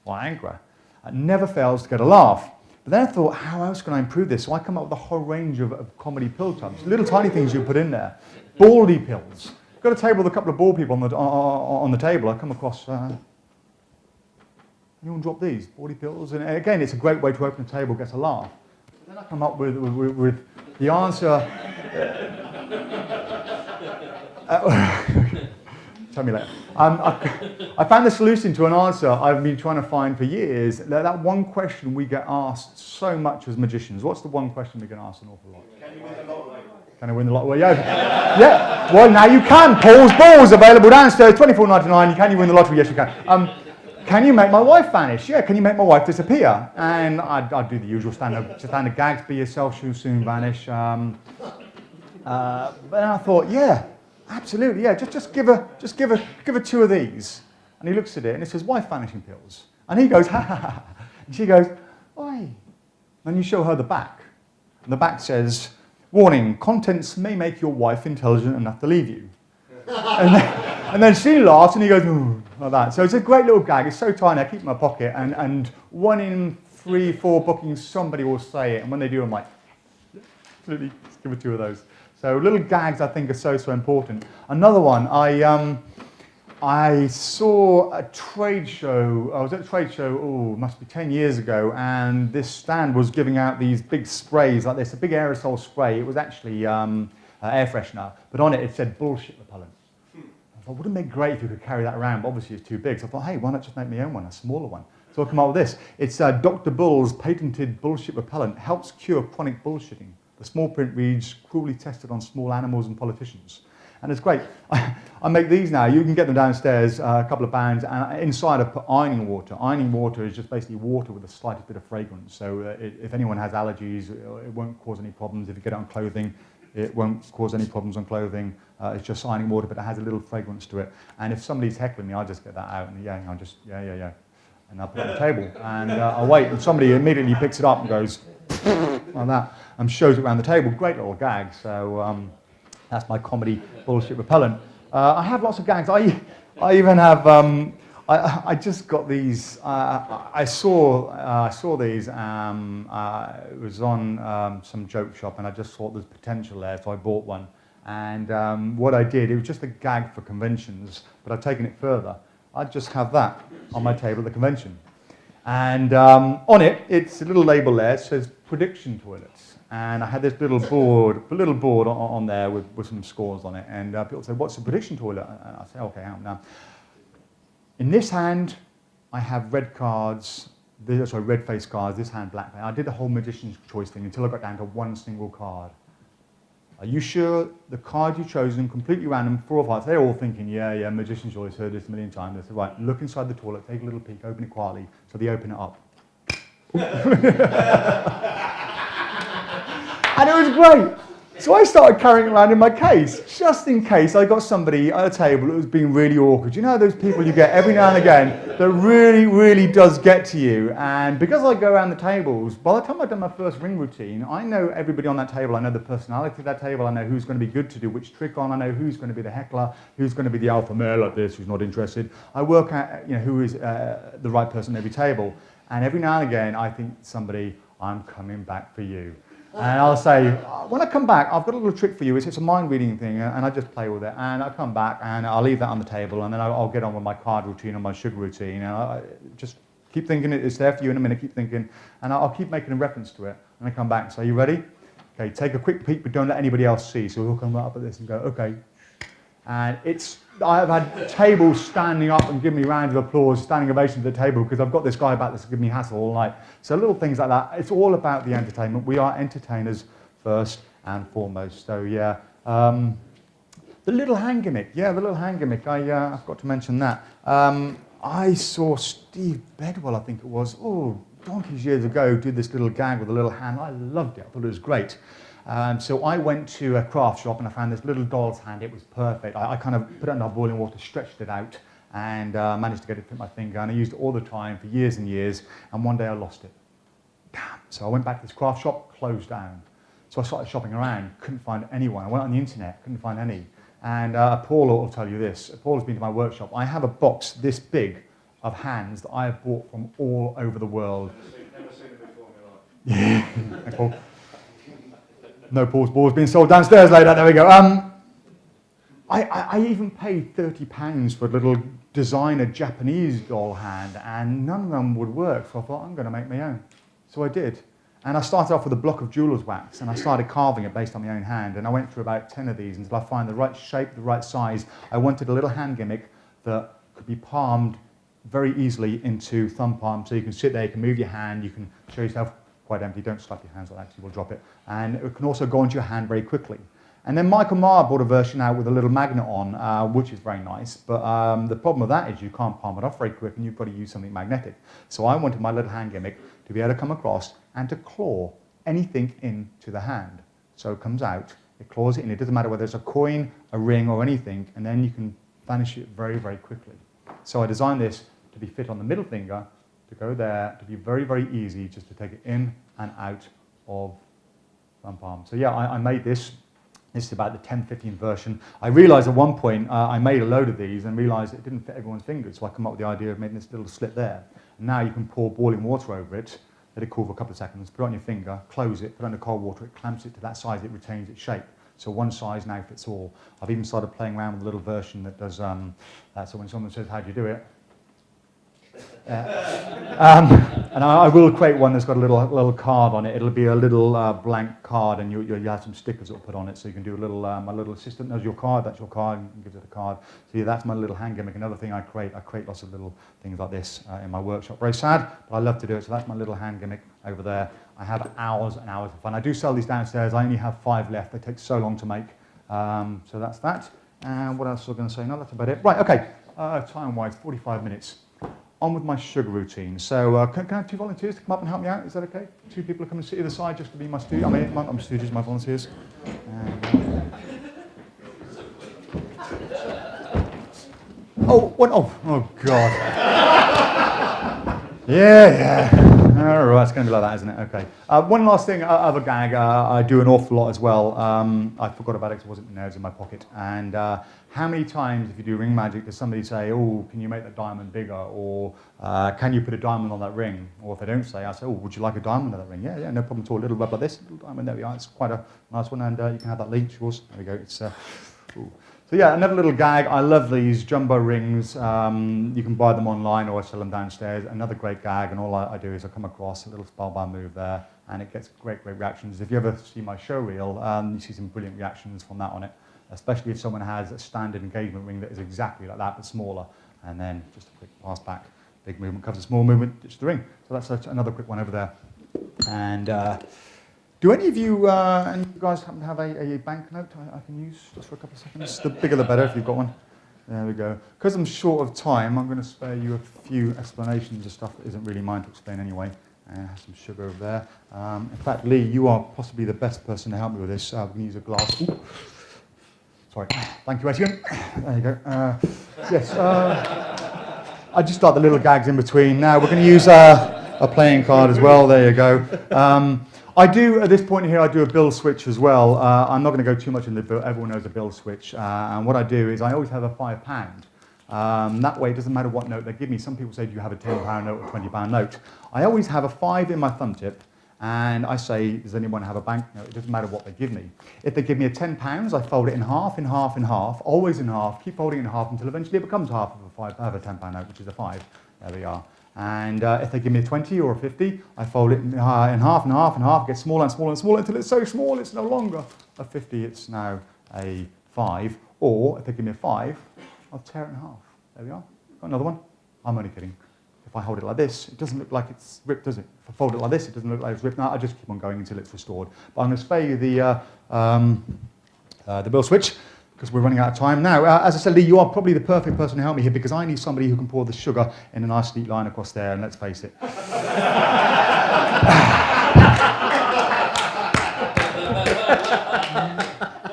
Viagra. It never fails to get a laugh. But then I thought, how else can I improve this? So I come up with a whole range of comedy pill tubs, little tiny things you put in there. Baldy pills. Got a table with a couple of bald people on the table. I come across, anyone drop these? Baldy pills? And again, it's a great way to open a table, get a laugh. But then I come up with the answer. Tell me later. I found the solution to an answer I've been trying to find for years. That one question we get asked so much as magicians. What's the one question we get asked an awful lot? Can you win the lottery? Can I win the lottery? Well, yeah. Well, now you can. Paul's Balls available downstairs, $24.99. Can you win the lottery? Yes, you can. Can you make my wife vanish? Yeah. Can you make my wife disappear? And I'd do the usual standard gags. Be yourself, she'll soon vanish. But then I thought, yeah. Absolutely, yeah. Just give her two of these, and he looks at it and it says, "Wife vanishing pills," and he goes, "Ha ha ha," and she goes, "Why?" Then you show her the back, and the back says, "Warning: contents may make your wife intelligent enough to leave you." and then she laughs, and he goes, "Ooh," like that. So it's a great little gag. It's so tiny, I keep it in my pocket, and 1 in 3, 4 bookings, somebody will say it, and when they do, I'm like, absolutely, just give her 2 of those. So little gags, I think, are so important. Another one, I saw a trade show. I was at a trade show, must be 10 years ago, and this stand was giving out these big sprays like this, a big aerosol spray. It was actually air freshener, but on it said bullshit repellent. I thought, wouldn't it be great if you could carry that around? But obviously it's too big. So I thought, hey, why not just make my own one, a smaller one? So I come up with this. It's Dr. Bull's patented bullshit repellent, helps cure chronic bullshitting. The small print reads, cruelly tested on small animals and politicians. And it's great. I make these now. You can get them downstairs, a couple of pounds, and inside I put ironing water. Ironing water is just basically water with a slight bit of fragrance. So if anyone has allergies, it won't cause any problems. If you get it on clothing, it won't cause any problems on clothing. It's just ironing water, but it has a little fragrance to it. And if somebody's heckling me, I'll just get that out and yeah. And I put it on the table, and I wait, and somebody immediately picks it up and goes like that, and shows it around the table. Great little gag. So that's my comedy bullshit repellent. I have lots of gags. I even have. I just got these. I saw these. It was on some joke shop, and I just thought there's potential there, so I bought one. And what I did, it was just a gag for conventions, but I've taken it further. I'd just have that on my table at the convention. And on it, it's a little label there. It says prediction toilets. And I had this little board on there with some scores on it. And people say, what's a prediction toilet? And I say, okay, hang on now. In this hand, I have red cards, red face cards, this hand black. I did the whole magician's choice thing until I got down to one single card. Are you sure the card you've chosen, completely random, 4 or 5, they're all thinking, yeah, magician's choice, heard this a million times. They said, right, look inside the toilet, take a little peek, open it quietly. So they open it up. And it was great. So I started carrying it around in my case, just in case I got somebody at a table that was being really awkward. You know those people you get every now and again that really, really does get to you. And because I go around the tables, by the time I've done my first ring routine, I know everybody on that table. I know the personality of that table. I know who's going to be good to do which trick on. I know who's going to be the heckler, who's going to be the alpha male like this, who's not interested. I work out who is the right person at every table. And every now and again, I think somebody, I'm coming back for you. And I'll say, when I come back, I've got a little trick for you. It's a mind-reading thing, and I just play with it. And I come back, and I'll leave that on the table, and then I'll get on with my card routine and my sugar routine. And I just keep thinking it's there for you in a minute, keep thinking, and I'll keep making a reference to it. And I come back and say, you ready? Okay, take a quick peek, but don't let anybody else see. So he'll come right up at this and go, okay. And I've had tables standing up and giving me rounds of applause, standing ovations at the table, because I've got this guy back that's giving me hassle all night. So little things like that. It's all about the entertainment. We are entertainers first and foremost. So yeah, the little hand gimmick. Yeah, the little hand gimmick. I forgot to mention that. I saw Steve Bedwell, I think it was, donkeys years ago, do this little gag with a little hand. I loved it. I thought it was great. So I went to a craft shop and I found this little doll's hand. It was perfect. I kind of put it under boiling water, stretched it out, and managed to get it to fit my finger. And I used it all the time for years and years. And one day I lost it. Damn. So I went back to this craft shop, closed down. So I started shopping around, couldn't find anyone. I went on the internet, couldn't find any. And Paul will tell you this. Paul has been to my workshop. I have a box this big of hands that I have bought from all over the world. Never seen it before in my life. Yeah. Thanks, Paul. No Paul's ball's being sold downstairs later. There we go. I even paid £30 for a little designer Japanese doll hand, and none of them would work. So I thought, I'm going to make my own. So I did. And I started off with a block of jeweler's wax, and I started carving it based on my own hand. And I went through about 10 of these until I find the right shape, the right size. I wanted a little hand gimmick that could be palmed very easily into thumb palm. So you can sit there, you can move your hand, you can show yourself quite empty. Don't slap your hands like that, you will drop it. And it can also go into your hand very quickly. And then Michael Marr brought a version out with a little magnet on, which is very nice. But the problem with that is you can't palm it off very quick, and you've got to use something magnetic. So I wanted my little hand gimmick to be able to come across and to claw anything into the hand. So it comes out, it claws it in. It doesn't matter whether it's a coin, a ring, or anything, and then you can vanish it very, very quickly. So I designed this to be fit on the middle finger, to go there, to be very, very easy just to take it in and out of thumb palm. So yeah, I made this. This is about the 10-15 version. I realized at one point I made a load of these and realized it didn't fit everyone's fingers, so I come up with the idea of making this little slit there. And now you can pour boiling water over it, let it cool for a couple of seconds, put it on your finger, close it, put it under cold water, it clamps it to that size, it retains its shape. So one size now fits all. I've even started playing around with a little version that does that, so when someone says, how do you do it? And I will create one that's got a little card on it. It'll be a little blank card, and you have some stickers that will put on it. So you can do a little. My little assistant knows your card. That's your card. And gives it a card. So yeah, that's my little hand gimmick. Another thing I create lots of little things like this in my workshop. Very sad, but I love to do it. So that's my little hand gimmick over there. I have hours and hours of fun. I do sell these downstairs. I only have 5 left. They take so long to make. So that's that. And what else was I going to say? No, that's about it. Right. Okay. Time-wise, 45 minutes. On with my sugar routine. So can I have 2 volunteers to come up and help me out? Is that okay? 2 people to come and sit either side just to be my stooges. I'm stooges, my volunteers. Oh, what? Oh God. Yeah. All right, it's going to be like that, isn't it? Okay. One last thing, other gag, I do an awful lot as well. I forgot about it because it wasn't there, it was in my pocket. And how many times, if you do ring magic, does somebody say, oh, can you make that diamond bigger? Or can you put a diamond on that ring? Or if they don't say, I say, oh, would you like a diamond on that ring? Yeah, no problem at all. A little rub like this, little diamond, there we are. It's quite a nice one, and you can have that leech, yours. There we go. It's, ooh. So yeah, another little gag. I love these jumbo rings. You can buy them online or I sell them downstairs. Another great gag, and all I do is I come across a little spellbound move there, and it gets great reactions. If you ever see my show reel, you see some brilliant reactions from that on it, especially if someone has a standard engagement ring that is exactly like that, but smaller, and then just a quick pass back, big movement covers a small movement, ditch the ring. So that's another quick one over there. And do any of you guys happen to have a banknote I can use just for a couple of seconds? The bigger the better if you've got one. There we go. Because I'm short of time, I'm going to spare you a few explanations of stuff that isn't really mine to explain anyway. And have some sugar over there. In fact, Lee, you are possibly the best person to help me with this. We're going to use a glass. Ooh. Sorry. Thank you, Etienne. There you go. Yes. I just start the little gags in between. Now we're going to use a playing card as well. There you go. I do, at this point here, I do a bill switch as well. I'm not going to go too much into the bill. Everyone knows a bill switch. And what I do is I always have a £5. That way, it doesn't matter what note they give me. Some people say, do you have a £10 note or a £20 note? I always have a 5 in my thumb tip. And I say, does anyone have a banknote? It doesn't matter what they give me. If they give me a £10, I fold it in half, in half, in half, always in half, keep folding it in half until eventually it becomes half of a £10 note, which is a 5. There we are. And if they give me a 20 or a 50, I fold it in half and half and half, it gets smaller and smaller and smaller until it's so small it's no longer a 50, it's now a 5. Or if they give me a 5, I'll tear it in half. There we are. Got another one. I'm only kidding. If I hold it like this, it doesn't look like it's ripped, does it? If I fold it like this, it doesn't look like it's ripped. No, I just keep on going until it's restored. But I'm going to spare you the bill switch, because we're running out of time. Now, as I said, Lee, you are probably the perfect person to help me here, because I need somebody who can pour the sugar in a nice neat line across there, and let's face it.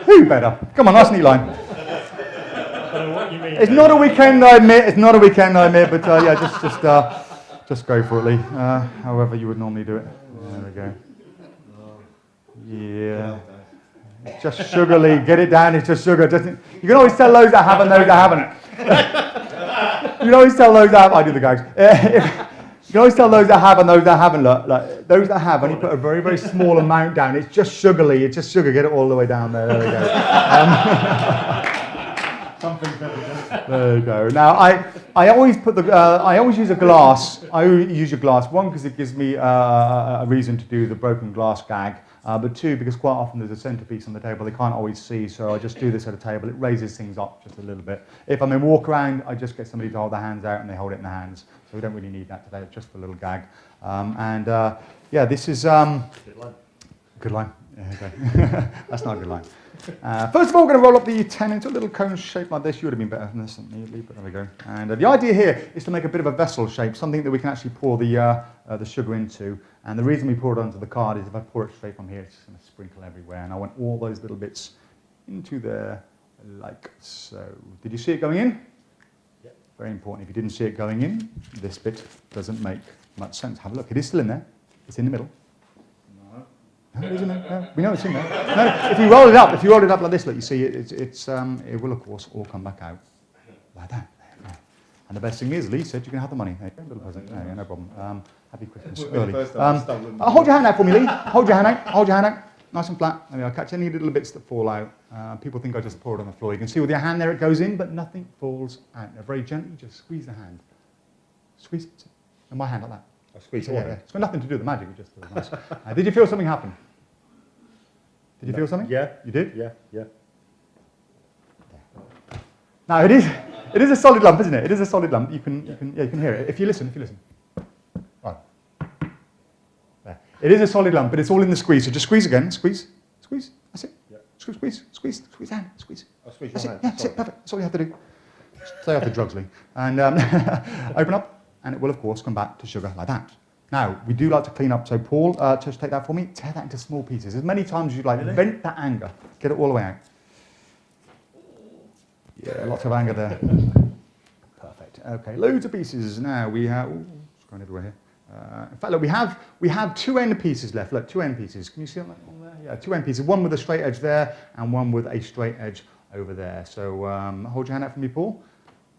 Who better? Come on, nice neat line. I don't know what you mean. It's not a weekend, I admit. It's not a weekend, I admit, but yeah, just go for it, Lee. However you would normally do it. There we go. Yeah. It's just sugar, Lee. Get it down. It's just sugar. You can always tell those that have and those that haven't. You can always tell those that have. I do the gags. You can always tell those that have and those that haven't. Look, like, those that have only put a very, very small amount down. It's just sugar, Lee. It's just sugar. Get it all the way down there. There we go. There you go. Now, I always put I always use a glass. I use a glass. One, because it gives me a reason to do the broken glass gag. But two, because quite often there's a centerpiece on the table they can't always see, so I just do this at a table. It raises things up just a little bit. If I'm in walk around, I just get somebody to hold their hands out and they hold it in their hands. So we don't really need that today, it's just for a little gag. Yeah, this is... Good line. Yeah, okay. That's not a good line. First of all, we're going to roll up the 10 into a little cone shape like this. You would have been better than this, immediately, but there we go. And the idea here is to make a bit of a vessel shape, something that we can actually pour the sugar into. And the reason we pour it onto the card is if I pour it straight from here, it's going to sprinkle everywhere. And I want all those little bits into there, like so. Did you see it going in? Yep. Very important. If you didn't see it going in, this bit doesn't make much sense. Have a look. It is still in there. It's in the middle. No, it isn't there. No, we know it's in there. No, if you roll it up like this, look, you see it will of course all come back out like that. And the best thing is, Lee said you can have the money. There you go, little present. There you go, no problem. Happy Christmas early. Hold your hand out for me, Lee. Hold your hand out. Hold your hand out. Nice and flat. There we are. Catch any little bits that fall out. People think I just pour it on the floor. You can see with your hand there it goes in, but nothing falls out. Now, very gently, just squeeze the hand. Squeeze it. And my hand like that. I squeeze it. Yeah. It's got nothing to do with the magic. It just feels nice. Did you feel something happen? Did you feel something? Yeah. You did? Yeah. Now it is a solid lump, isn't it? It is a solid lump. You can hear it. If you listen. Right. There. It is a solid lump, but it's all in the squeeze. So just squeeze again. Squeeze. That's it. Yeah. Squeeze the hand. Squeeze. I'll squeeze That's your it. hand. Yeah, that's it. Perfect. That's all you have to do. Stay off the drugs, Lee. And open up, and it will of course come back to sugar like that. Now, we do like to clean up, so Paul, just take that for me. Tear that into small pieces. As many times as you like. Really? Vent that anger. Get it all the way out. Yeah, lots of anger there. Perfect. Okay, loads of pieces. Now we have... Ooh, it's going everywhere here. In fact, look, we have two end pieces left. Look, two end pieces. Can you see on there? Yeah, two end pieces. One with a straight edge there, and one with a straight edge over there. So hold your hand out for me, Paul.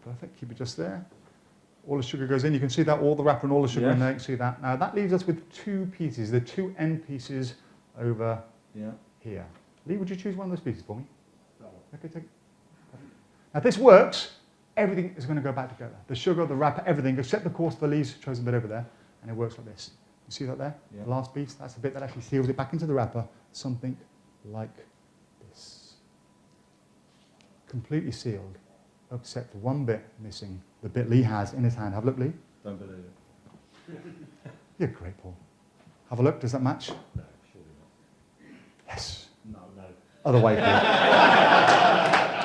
Perfect. Keep it just there. All the sugar goes in. You can see that, all the wrapper and all the sugar in there. You can see that. Now that leaves us with two pieces. The two end pieces over here. Lee, would you choose one of those pieces for me? Okay, take it. Now, if this works, everything is going to go back together. The sugar, the wrapper, everything, except the course for Lee's chosen bit over there, and it works like this. You see that there? Yeah. The last piece, that's the bit that actually seals it back into the wrapper, something like this. Completely sealed, except for one bit missing, the bit Lee has in his hand. Have a look, Lee. Don't believe it. You're great, Paul. Have a look, does that match? No, surely not. Yes. No. Other way, Paul.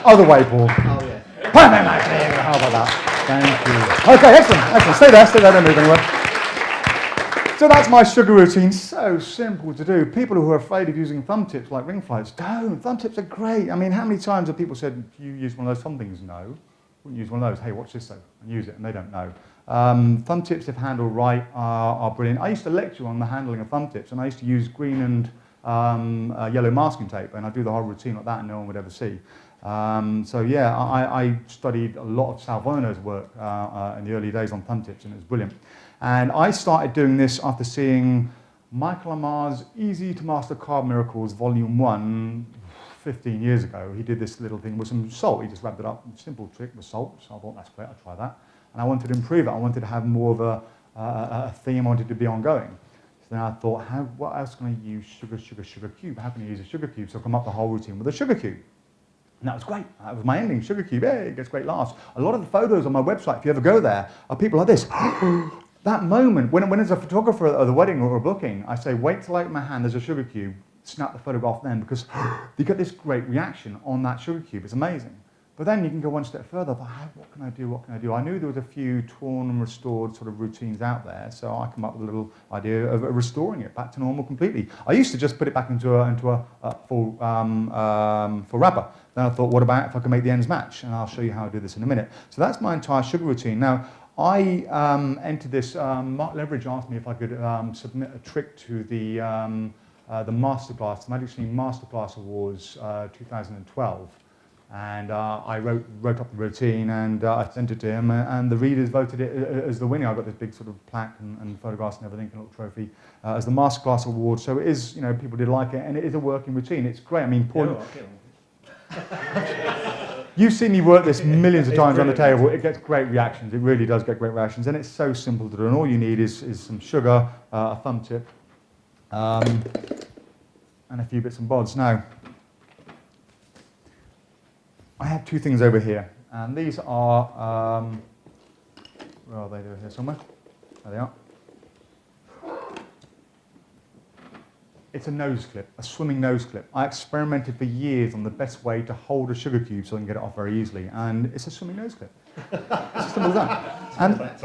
Other way, Paul. Oh, yeah. Perfect, mate. There you go. How about that? Thank you. Okay, excellent. Stay there, don't move anywhere. So that's my sugar routine. So simple to do. People who are afraid of using thumb tips like ring flies, don't. Thumb tips are great. I mean, how many times have people said, do you use one of those thumb things? No. Wouldn't use one of those. Hey, watch this though, and use it, and they don't know. Thumb tips, if handled right, are brilliant. I used to lecture on the handling of thumb tips, and I used to use green and yellow masking tape, and I do the whole routine like that, and no one would ever see. So yeah, I studied a lot of Sal Werner's work in the early days on thumb tips, and it was brilliant. And I started doing this after seeing Michael Amar's Easy to Master Carb Miracles Volume 1 15 years ago. He did this little thing with some salt. He just wrapped it up, simple trick with salt. So I thought, that's great, I'll try that. And I wanted to improve it. I wanted to have more of a theme. I wanted to be ongoing. So then I thought, what else can I use? Sugar cube. How can I use a sugar cube? So I come up the whole routine with a sugar cube. And that was great. That was my ending, sugar cube. Hey, it gets great laughs. A lot of the photos on my website, if you ever go there, are people like this. That moment, when there's a photographer at the wedding or a booking, I say, wait till I get my hand, there's a sugar cube, snap the photograph then, because you get this great reaction on that sugar cube. It's amazing. But then you can go one step further. What can I do? I knew there was a few torn and restored sort of routines out there, so I come up with a little idea of restoring it back to normal completely. I used to just put it back into a full wrapper. Then I thought, what about if I can make the ends match? And I'll show you how I do this in a minute. So that's my entire sugar routine. Now, I entered this. Mark Leverage asked me if I could submit a trick to the Masterclass, the Magic Screen Masterclass Awards 2012. And I wrote up the routine, and I sent it to him, and the readers voted it as the winner. I got this big sort of plaque and photographs and everything, and a little trophy as the Masterclass Award. So it is, people did like it, and it is a working routine. It's great. I mean, Paul, you've seen me work this millions of times on the table. It gets great reactions. It really does get great reactions, and it's so simple to do. And all you need is some sugar, a thumb tip, and a few bits and bobs. Now, I have two things over here, and these are, where are they? They're here somewhere. There they are. It's a nose clip, a swimming nose clip. I experimented for years on the best way to hold a sugar cube so I can get it off very easily, and it's a swimming nose clip. It's as simple as that.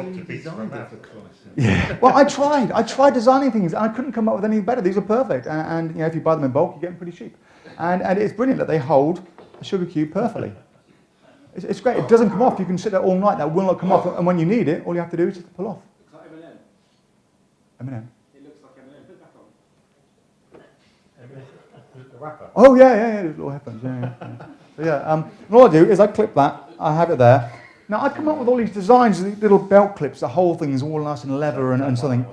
Yeah. Well, I tried designing things, and I couldn't come up with anything better. These are perfect, and if you buy them in bulk, you get them pretty cheap. And it's brilliant that they hold a sugar cube perfectly. It's great. It doesn't come off. You can sit there all night. That will not come off. And when you need it, all you have to do is just pull off. Looks like M&M. M&M. It looks like M&M. Put it back on. The wrapper. Oh yeah. It all happens. Yeah. So yeah. What I do is I clip that. I have it there. Now I come up with all these designs, these little belt clips. The whole thing is all nice and leather and something.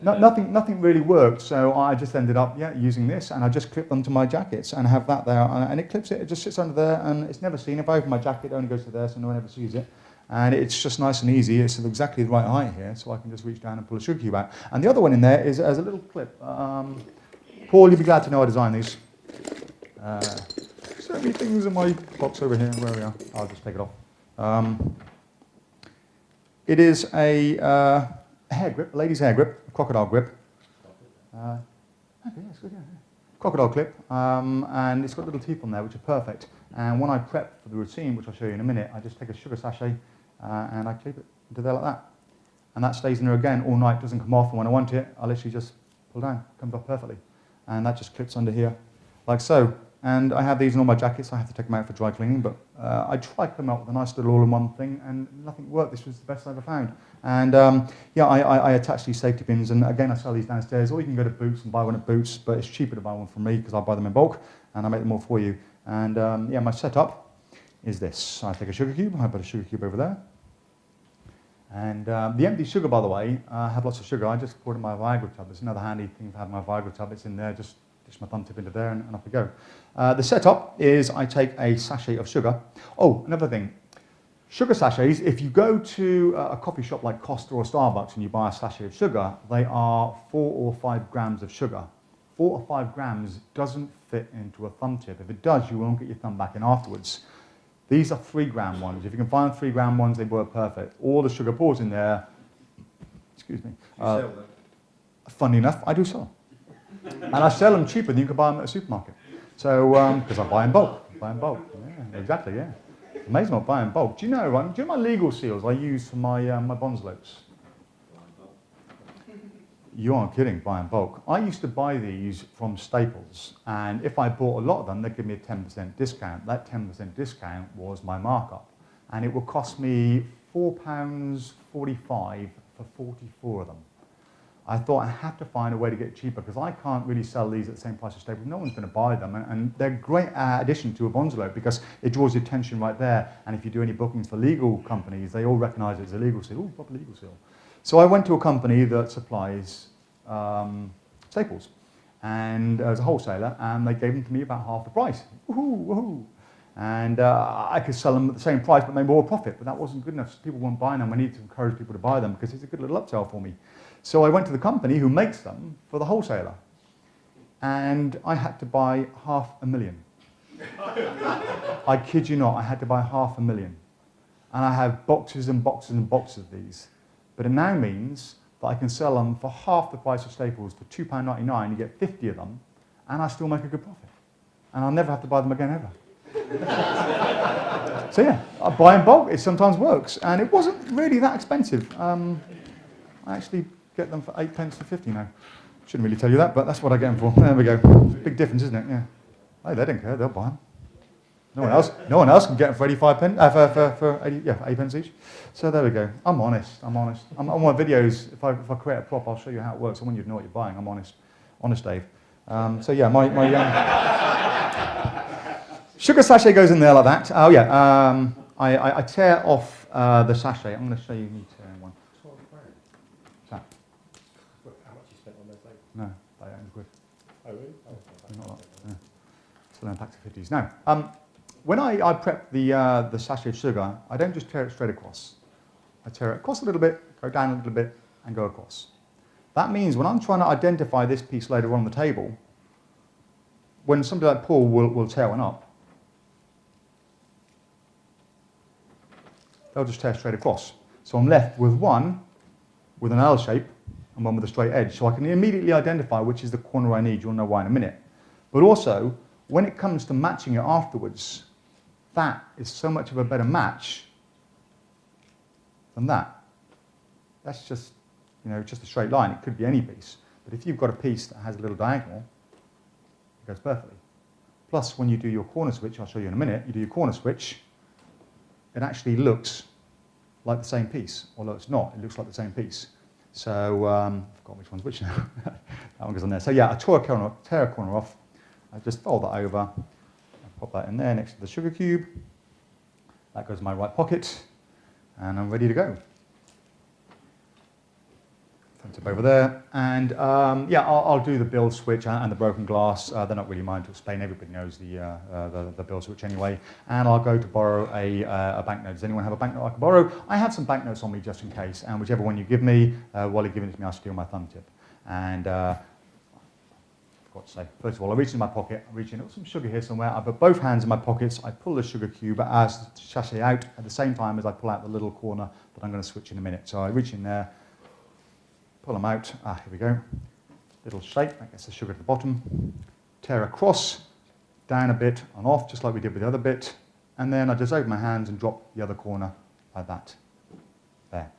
Nothing really worked, so I just ended up using this, and I just clip them to my jackets and have that there, and it clips it. It just sits under there, and it's never seen. If I open my jacket, it only goes to there, so no one ever sees it. And it's just nice and easy. It's exactly the right height here, so I can just reach down and pull a sugar cube out. And the other one in there is as a little clip. Paul, you'll be glad to know I designed these. So many things in my box over here. Where we are? I'll just take it off. It is a hair grip, a lady's hair grip. Crocodile grip. Crocodile clip, and it's got little teeth on there which are perfect. And when I prep for the routine, which I'll show you in a minute, I just take a sugar sachet and I clip it into there like that. And that stays in there again all night, doesn't come off, and when I want it, I literally just pull down, it comes off perfectly. And that just clips under here like so. And I have these in all my jackets. I have to take them out for dry cleaning, but I tried coming up with a nice little all-in-one thing, and nothing worked. This was the best I ever found. And yeah, I attach these safety pins, and again, I sell these downstairs, or you can go to Boots and buy one at Boots, but it's cheaper to buy one from me because I buy them in bulk, and I make them all for you. And yeah, my setup is this. I take a sugar cube, I put a sugar cube over there. And the empty sugar, by the way, I have lots of sugar. I just pour it in my Viagra tub. It's another handy thing to have in my Viagra tub. It's in there, just dish my thumb tip into there, and off we go. The setup is I take a sachet of sugar. Oh, another thing. Sugar sachets, if you go to a coffee shop like Costa or Starbucks and you buy a sachet of sugar, they are 4 or 5 grams of sugar. 4 or 5 grams doesn't fit into a thumb tip. If it does, you won't get your thumb back in afterwards. These are 3-gram ones. If you can find 3-gram ones, they work perfect. All the sugar pours in there. Excuse me. You sell them? Funny enough, I do sell them. And I sell them cheaper than you can buy them at a supermarket. So, because I buy in bulk. Yeah, exactly, yeah. Amazing what buying bulk. Do you know my legal seals I use for my Bonsall? You aren't kidding, buying bulk. I used to buy these from Staples, and if I bought a lot of them, they'd give me a 10% discount. That 10% discount was my markup. And it would cost me £4.45 for 44 of them. I thought I have to find a way to get it cheaper because I can't really sell these at the same price as Staples. No one's going to buy them, and they're a great addition to a Bonsall because it draws your attention right there. And if you do any bookings for legal companies, they all recognise it as a legal seal. Oh, proper legal seal. So I went to a company that supplies Staples, and as a wholesaler, and they gave them to me about half the price. Woohoo, woohoo! And I could sell them at the same price but make more profit, but that wasn't good enough. So people weren't buying them. I needed to encourage people to buy them because it's a good little upsell for me. So I went to the company who makes them for the wholesaler, and I had to buy 500,000. I kid you not, I had to buy 500,000. And I have boxes and boxes and boxes of these. But it now means that I can sell them for half the price of Staples for £2.99. You get 50 of them, and I still make a good profit. And I'll never have to buy them again ever. So yeah, I buy in bulk. It sometimes works, and it wasn't really that expensive. I actually get them for 8 pence to 50 now. Shouldn't really tell you that, but that's what I get them for. There we go. Big difference, isn't it? Yeah. Hey, they don't care. They'll buy them. No one else can get them for 85 pence. For 8 pence each. So there we go. I'm honest. I'm on my videos. If I create a prop, I'll show you how it works. I want you to know what you're buying. I'm honest. Honest, Dave. So yeah, my sugar sachet goes in there like that. Oh yeah. I tear off the sachet. I'm going to show you me tearing one. 12 grand. What's that? Look, how much you spent on those labels? No, about 800 quid. Oh, really? Oh, Not a lot. Yeah. Still in packs of 50s. Now, when I prep the sachet of sugar, I don't just tear it straight across. I tear it across a little bit, go down a little bit, and go across. That means when I'm trying to identify this piece later on the table, when somebody like Paul will tear one up, they'll just tear straight across. So I'm left with one with an L shape and one with a straight edge. So I can immediately identify which is the corner I need. You'll know why in a minute. But also, when it comes to matching it afterwards, that is so much of a better match than that. That's just, just a straight line. It could be any piece. But if you've got a piece that has a little diagonal, it goes perfectly. Plus, when you do your corner switch, I'll show you in a minute, you do your corner switch, it actually looks like the same piece. Although it's not, it looks like the same piece. So, I've forgotten which one's which now. That one goes on there. So yeah, I tear a corner off. I just fold that over. I pop that in there next to the sugar cube. That goes in my right pocket. And I'm ready to go. Tip over there. And yeah, I'll do the build switch and the broken glass. They're not really mine to explain. Everybody knows the build switch anyway. And I'll go to borrow a banknote. Does anyone have a banknote I can borrow? I have some banknotes on me just in case. And whichever one you give me, while you're giving it to me, I'll steal my thumb tip. And I forgot to say, first of all, I reach in my pocket. I reach in, some sugar here somewhere. I put both hands in my pockets. I pull the sugar cube as the sachet out at the same time as I pull out the little corner that I'm going to switch in a minute. So I reach in there. Pull them out. Here we go. Little shake, that gets the sugar to the bottom. Tear across, down a bit and off, just like we did with the other bit. And then I just open my hands and drop the other corner like that. There.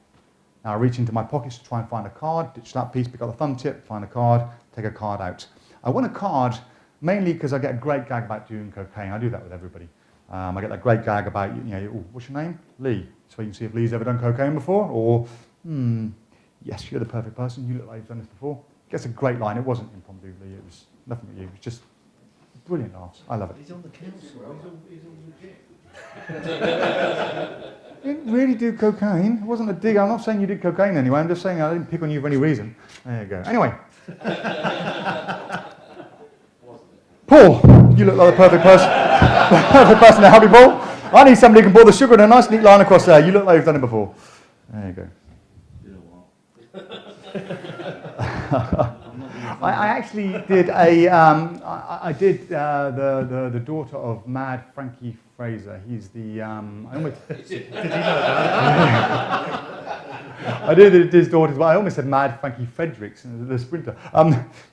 Now I reach into my pockets to try and find a card, ditch that piece, pick up the thumb tip, find a card, take a card out. I want a card Mainly because I get a great gag about doing cocaine. I do that with everybody. I get that great gag about, "Oh, what's your name? Lee." So you can see if Lee's ever done cocaine before, or, "Yes, you're the perfect person. You look like you've done this before." Gets a great line. It wasn't impromptu, Lee. It was nothing at you. It was just brilliant laughs. I love it. He's on the council. He's all legit. I didn't really do cocaine. It wasn't a dig. I'm not saying you did cocaine anyway. I'm just saying I didn't pick on you for any reason. There you go. Anyway. Paul, you look like the perfect person. Perfect person to help me, Paul. I need somebody who can pour the sugar in a nice neat line across there. You look like you've done it before. There you go. I actually did I did the daughter of Mad Frankie Fraser. He's the did you know that? I did his daughter's. Well, I almost said Mad Frankie Fredericks, the sprinter.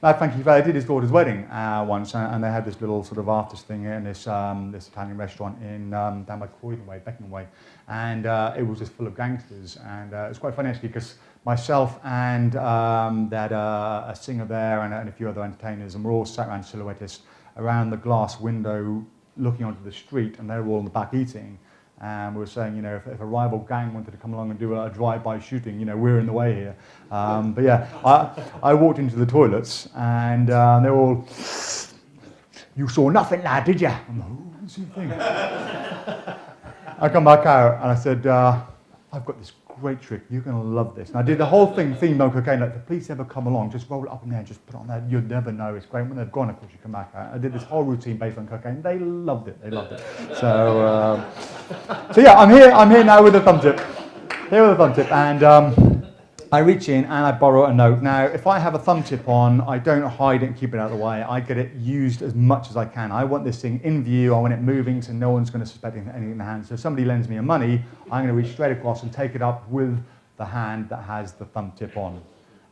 Mad Frankie Fraser did his daughter's wedding once, and they had this little sort of afters thing in this Italian restaurant in down by Croydon Way, Beckenham Way, and it was just full of gangsters, and it was quite funny actually because myself and they had a singer there and a few other entertainers, and we're all sat around silhouettes around the glass window looking onto the street, and they were all in the back eating. And we were saying, if a rival gang wanted to come along and do a drive-by shooting, we're in the way here. But yeah, I walked into the toilets, and they were all, "You saw nothing, lad, did you?" I'm like, "Oh, what's the thing?" I come back out, and I said, "I've got this great trick. You're going to love this." And I did the whole thing themed on cocaine. Like, if the police ever come along, just roll it up in there, just put it on there. You'll never know. It's great. When they've gone, of course, you come back out. I did this whole routine based on cocaine. They loved it. They loved it. So yeah, I'm here now with a thumb tip. Here with a thumb tip, and I reach in and I borrow a note. Now, if I have a thumb tip on, I don't hide it and keep it out of the way. I get it used as much as I can. I want this thing in view. I want it moving, so no one's going to suspect anything in the hand. So if somebody lends me a money, I'm going to reach straight across and take it up with the hand that has the thumb tip on.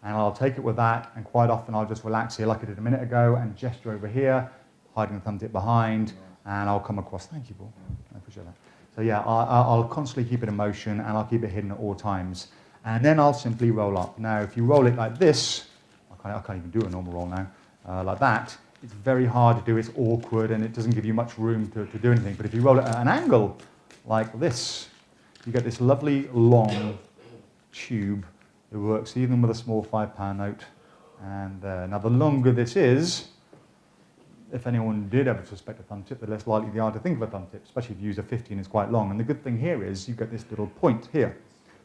And I'll take it with that, and quite often I'll just relax here like I did a minute ago and gesture over here, hiding the thumb tip behind, and I'll come across. Thank you, Paul. I appreciate that. So yeah, I'll constantly keep it in motion, and I'll keep it hidden at all times. And then I'll simply roll up. Now, if you roll it like this, I can't even do a normal roll now, like that, it's very hard to do, it's awkward, and it doesn't give you much room to do anything. But if you roll it at an angle like this, you get this lovely long tube that works even with a small £5 note. And now the longer this is, if anyone did ever suspect a thumb tip, the less likely they are to think of a thumb tip, especially if you use a 50 and it's quite long. And the good thing here is you get this little point here.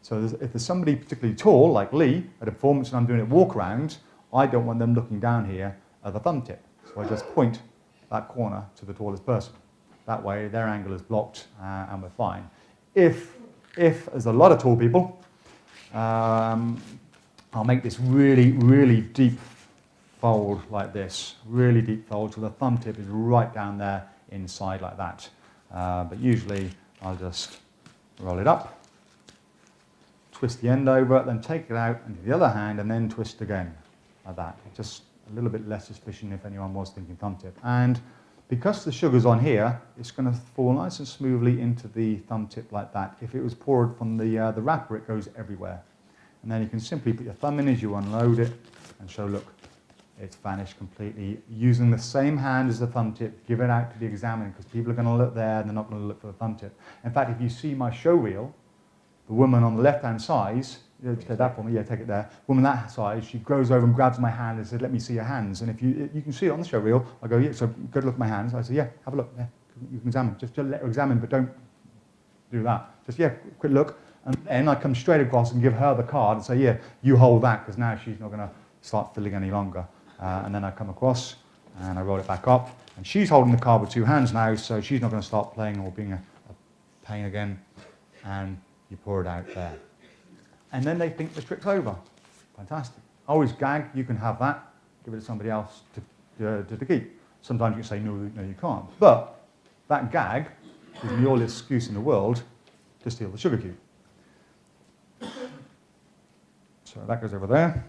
So if there's somebody particularly tall, like Lee, at a performance and I'm doing a walk around, I don't want them looking down here at the thumb tip. So I just point that corner to the tallest person. That way their angle is blocked and we're fine. If there's a lot of tall people, I'll make this really, really deep fold like this. Really deep fold, so the thumb tip is right down there inside like that. But usually I'll just roll it up, twist the end over, then take it out into the other hand, and then twist again, like that. Just a little bit less suspicion if anyone was thinking thumb tip. And because the sugar's on here, it's going to fall nice and smoothly into the thumb tip like that. If it was poured from the wrapper, it goes everywhere. And then you can simply put your thumb in as you unload it, and show, look, it's vanished completely. Using the same hand as the thumb tip, give it out to the examiner, because people are going to look there and they're not going to look for the thumb tip. In fact, if you see my show reel, the woman on the left-hand side, take that for me, yeah, take it there. Woman that size, she goes over and grabs my hand and says, "Let me see your hands." And if you can see it on the show reel, I go, "Yeah, so go to look at my hands." I say, "Yeah, have a look. Yeah, you can examine. Just let her examine, but don't do that. Just, yeah, quick look." And then I come straight across and give her the card and say, "Yeah, you hold that," because now she's not going to start filling any longer. And then I come across and I roll it back up. And she's holding the card with two hands now, so she's not going to start playing or being a pain again. And you pour it out there. And then they think the trick's over. Fantastic. Always gag, you can have that. Give it to somebody else to keep. Sometimes you can say, no, you can't. But that gag gives me all the excuse in the world to steal the sugar cube. So that goes over there.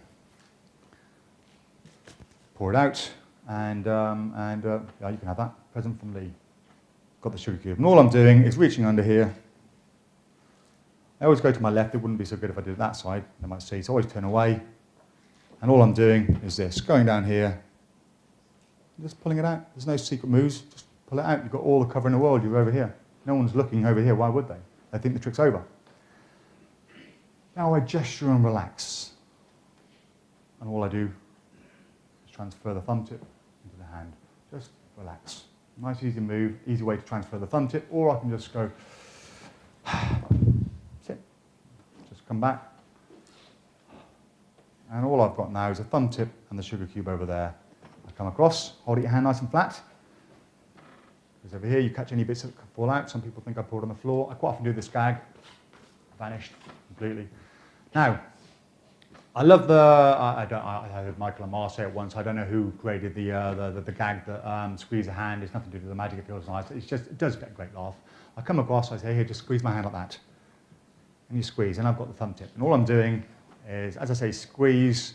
Pour it out, and yeah, you can have that. Present from Lee. Got the sugar cube. And all I'm doing is reaching under here. I always go to my left. It wouldn't be so good if I did it that side. They might see. So I always turn away. And all I'm doing is this. Going down here. Just pulling it out. There's no secret moves. Just pull it out. You've got all the cover in the world. You're over here. No one's looking over here. Why would they? They think the trick's over. Now I gesture and relax. And all I do is transfer the thumb tip into the hand. Just relax. Nice, easy move. Easy way to transfer the thumb tip. Or I can just go, sit. Just come back. And all I've got now is a thumb tip and the sugar cube over there. I come across, hold your hand nice and flat. Because over here you catch any bits that can fall out. Some people think I poured on the floor. I quite often do this gag. Vanished completely. Now, I love the, I heard Michael and Mar say it once, I don't know who created the gag that squeeze a hand. It's nothing to do with the magic, it feels nice. It's just, it does get a great laugh. I come across, I say, here, just squeeze my hand like that. And you squeeze, and I've got the thumb tip. And all I'm doing is, as I say, squeeze,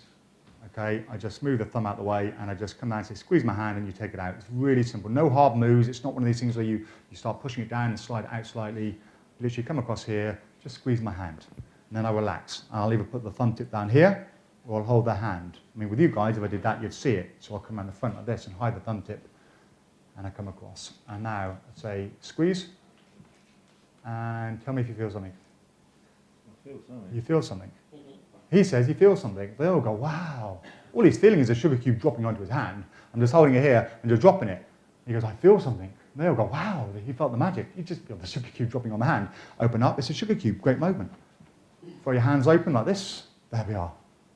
okay, I just move the thumb out the way, and I just come down and say, squeeze my hand, and you take it out. It's really simple. No hard moves. It's not one of these things where you start pushing it down and slide it out slightly. Literally come across here, just squeeze my hand. And then I relax. I'll either put the thumb tip down here, or I'll hold the hand. I mean, with you guys, if I did that, you'd see it. So I'll come around the front like this and hide the thumb tip, and I come across. And now, I say, squeeze, and tell me if you feel something. I feel something. You feel something. He says he feels something. They all go, wow. All he's feeling is a sugar cube dropping onto his hand. I'm just holding it here and just dropping it. He goes, I feel something. And they all go, wow, he felt the magic. You just feel the sugar cube dropping on the hand. Open up, it's a sugar cube, great movement. Throw your hands open like this. There we are.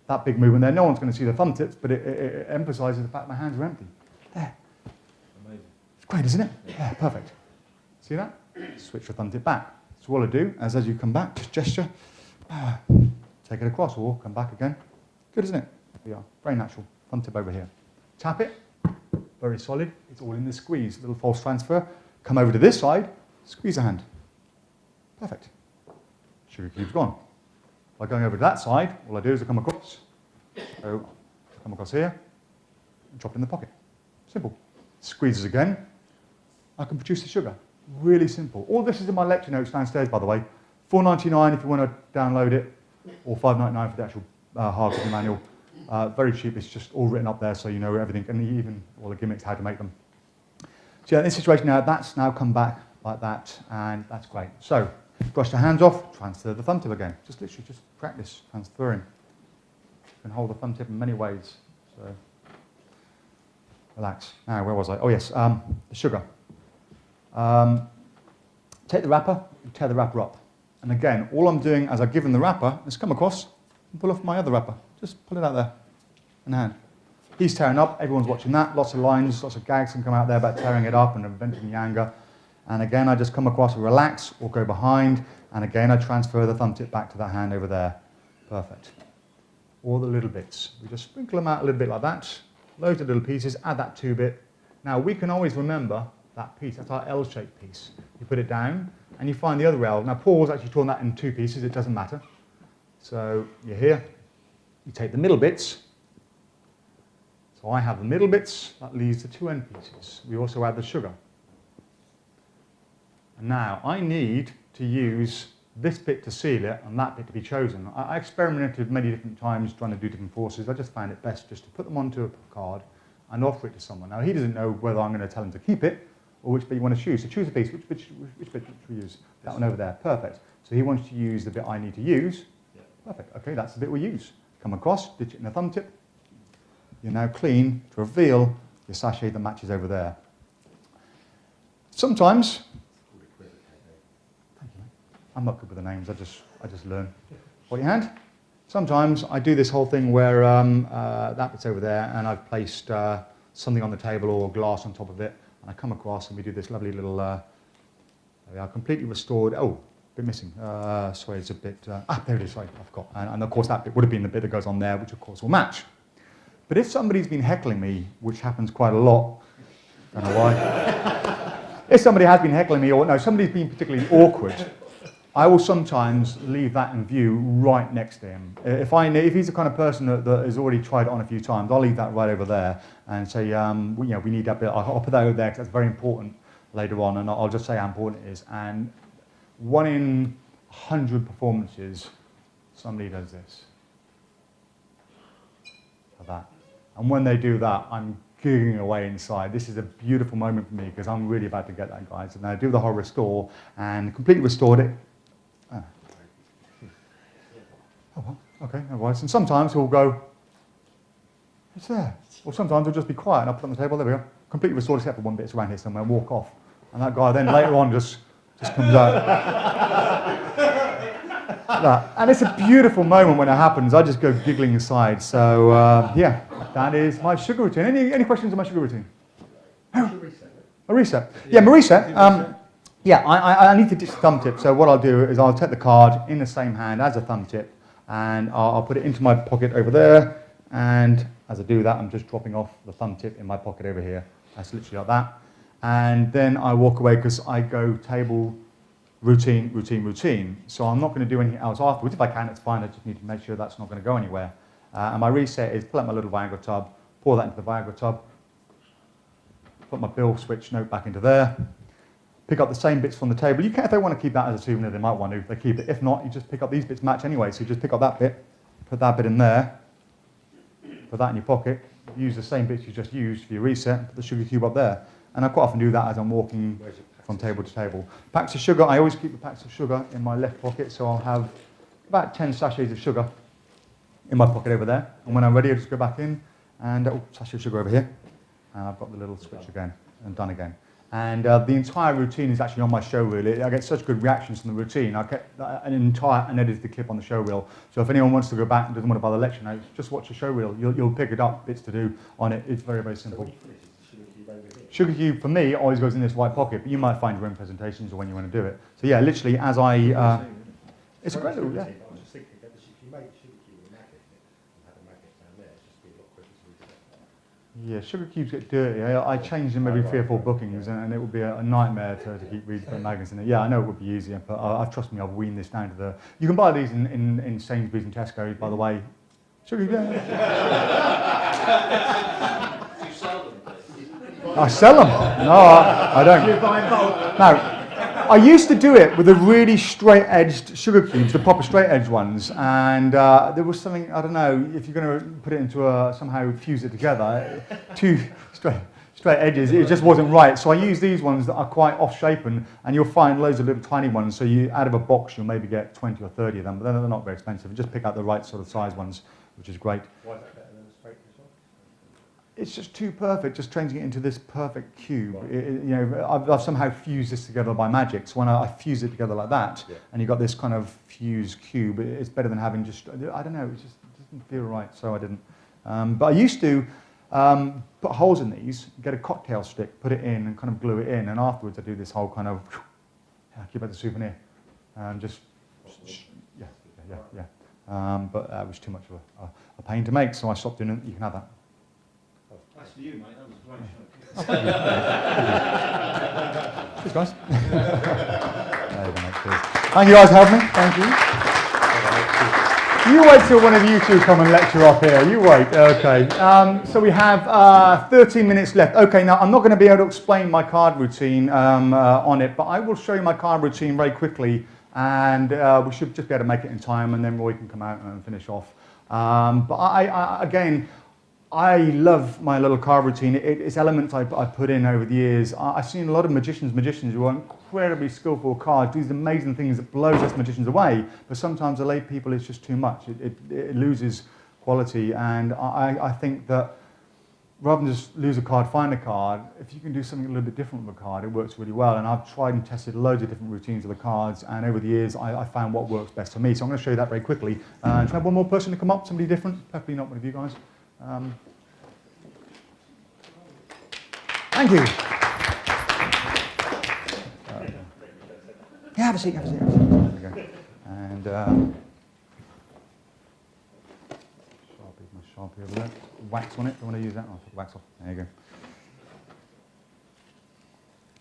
That big movement there. No one's going to see the thumb tips, but it emphasizes the fact my hands are empty. There. Amazing. It's great, isn't it? Yeah, perfect. See that? Switch the thumb tip back. So all I do is as you come back, just gesture. Take it across or come back again. Good, isn't it? There we are. Very natural. Thumb tip over here. Tap it. Very solid. It's all in the squeeze. Little false transfer. Come over to this side. Squeeze a hand. Perfect. Sugar cube's gone. By going over to that side, all I do is I come across. So come across here. And drop it in the pocket. Simple. Squeezes again. I can produce the sugar. Really simple. All this is in my lecture notes downstairs, by the way. $4.99 if you want to download it, or $5.99 for the actual hard copy manual. Very cheap. It's just all written up there, so you know everything, and even all the gimmicks, how to make them. So yeah, in this situation now, that's now come back like that, and that's great. So brush the hands off, transfer the thumb tip again. Just literally just practice transferring. You can hold the thumb tip in many ways. So relax. Now, where was I? Oh yes, the sugar. Take the wrapper and tear the wrapper up. And again, all I'm doing as I give him the wrapper is come across and pull off my other wrapper. Just pull it out there in hand. He's tearing up, everyone's watching that. Lots of lines, lots of gags can come out there about tearing it up and venting the anger. And again, I just come across and relax or go behind. And again, I transfer the thumb tip back to that hand over there. Perfect. All the little bits. We just sprinkle them out a little bit like that. Loads of little pieces, add that tube bit. Now, we can always remember that piece. That's our L-shaped piece. You put it down, and you find the other L. Now, Paul's actually torn that in two pieces. It doesn't matter. So you're here. You take the middle bits. So I have the middle bits. That leaves the two end pieces. We also add the sugar. And now I need to use this bit to seal it and that bit to be chosen. I experimented many different times trying to do different forces. I just found it best just to put them onto a card and offer it to someone. Now, he doesn't know whether I'm going to tell him to keep it or which bit you want to choose. So choose a piece. Which bit should we use? That one over there. Perfect. So he wants to use the bit I need to use. Yeah. Perfect. Okay, that's the bit we use. Come across, ditch it in the thumb tip. You're now clean to reveal your sachet that matches over there. Sometimes, thank you, mate. I'm not good with the names. I just learn. Hold your hand. Sometimes I do this whole thing where that bit's over there, and I've placed something on the table or glass on top of it. And I come across and we do this lovely little, we are completely restored. Oh, a bit missing. Sorry, it's a bit, there it is, sorry, I forgot. And of course that bit would have been the bit that goes on there, which of course will match. But if somebody's been heckling me, which happens quite a lot, don't know why. If somebody has been heckling me, or no, somebody's been particularly awkward, I will sometimes leave that in view right next to him. If he's the kind of person that has already tried it on a few times, I'll leave that right over there and say, we need that bit. I'll put that over there because that's very important later on, and I'll just say how important it is. And 1 in 100 performances, somebody does this. Like that. And when they do that, I'm giggling away inside. This is a beautiful moment for me because I'm really about to get that, guys. And I do the whole restore and completely restored it. Oh, well, okay, no worries. And sometimes he'll go, it's there. Or sometimes he'll just be quiet and I'll put it on the table, there we go. Completely restored except for one bit, it's around here somewhere, walk off. And that guy then later on just comes out. That. And it's a beautiful moment when it happens. I just go giggling inside. So yeah, that is my sugar routine. Any questions on my sugar routine? A reset. Yeah, my reset. Yeah, I need to ditch the thumb tip. So what I'll do is I'll take the card in the same hand as a thumb tip, and I'll put it into my pocket over there. And as I do that, I'm just dropping off the thumb tip in my pocket over here. That's literally like that. And then I walk away because I go table. Routine. So I'm not going to do anything else afterwards. If I can, it's fine. I just need to make sure that's not going to go anywhere. And my reset is pull out my little Viagra tub, pour that into the Viagra tub, put my bill switch note back into there, pick up the same bits from the table. You can, if they want to keep that as a souvenir, they might want to. They keep it. If not, you just pick up these bits match anyway. So you just pick up that bit, put that bit in there, put that in your pocket, use the same bits you just used for your reset, put the sugar cube up there. And I quite often do that as I'm walking from table to table. Packs of sugar, I always keep the packs of sugar in my left pocket, so I'll have about 10 sachets of sugar in my pocket over there. And when I'm ready, I'll just go back in and, sachet of sugar over here. And I've got the little switch again, and done again. And the entire routine is actually on my show reel. I get such good reactions from the routine. I kept an entire unedited clip on the show reel. So if anyone wants to go back and doesn't want to buy the lecture notes, just watch the show reel. You'll pick it up, bits to do on it. It's very, very simple. Sugar cube, for me, always goes in this white pocket, but you might find your own presentations or when you want to do it. So yeah, literally, as I... it's a great little, yeah. I was just thinking that if you make sugar cube with a magnet and have a magnet down there, it's just be a lot quicker to reset. Yeah, sugar cubes get dirty. I change them every 3 or 4 bookings, and it would be a nightmare to keep putting magnets in it. Yeah, I know it would be easier, but trust me, I've weaned this down to the... You can buy these in Sainsbury's and Tesco, by the way. Sugar cubes, I sell them. No, I don't. No, I used to do it with the really straight-edged sugar cubes, the proper straight-edged ones, and there was something, I don't know, if you're going to put it into somehow fuse it together, two straight edges, it just wasn't right. So I use these ones that are quite off-shapen, and you'll find loads of little tiny ones, so out of a box you'll maybe get 20 or 30 of them, but they're not very expensive. Just pick out the right sort of size ones, which is great. Why is that better than a straight as well? It's just too perfect, just changing it into this perfect cube. I've somehow fused this together by magic. So when I fuse it together like that, and you've got this kind of fused cube, it's better than having just, I don't know, it just doesn't feel right, so I didn't. But I used to put holes in these, get a cocktail stick, put it in, and kind of glue it in, and afterwards I do this whole kind of, keep it as a souvenir. But that was too much of a pain to make, so I stopped doing it. You can have that. That's for you, mate. That was a great show. Cheers, guys. There you go, mate. Cheers. Thank you guys for having me. Thank you. You wait till one of you two come and lecture up here. You wait. Okay. So we have 13 minutes left. Okay, now I'm not going to be able to explain my card routine on it, but I will show you my card routine very quickly, and we should just be able to make it in time, and then Roy can come out and finish off. But again, I love my little card routine. It's elements I put in over the years. I've seen a lot of magicians who are incredibly skillful cards, do these amazing things that blows us magicians away, but sometimes the lay people is just too much. It loses quality, and I think that rather than just lose a card, find a card, if you can do something a little bit different with a card, it works really well. And I've tried and tested loads of different routines with the cards, and over the years I found what works best for me. So I'm going to show you that very quickly. Should I have one more person to come up, somebody different? Hopefully not one of you guys. Thank you. Yeah, have a seat, have a seat. There we go. And Sharpie over there. Wax on it. Don't want to use that. I'll take the wax off. There you go.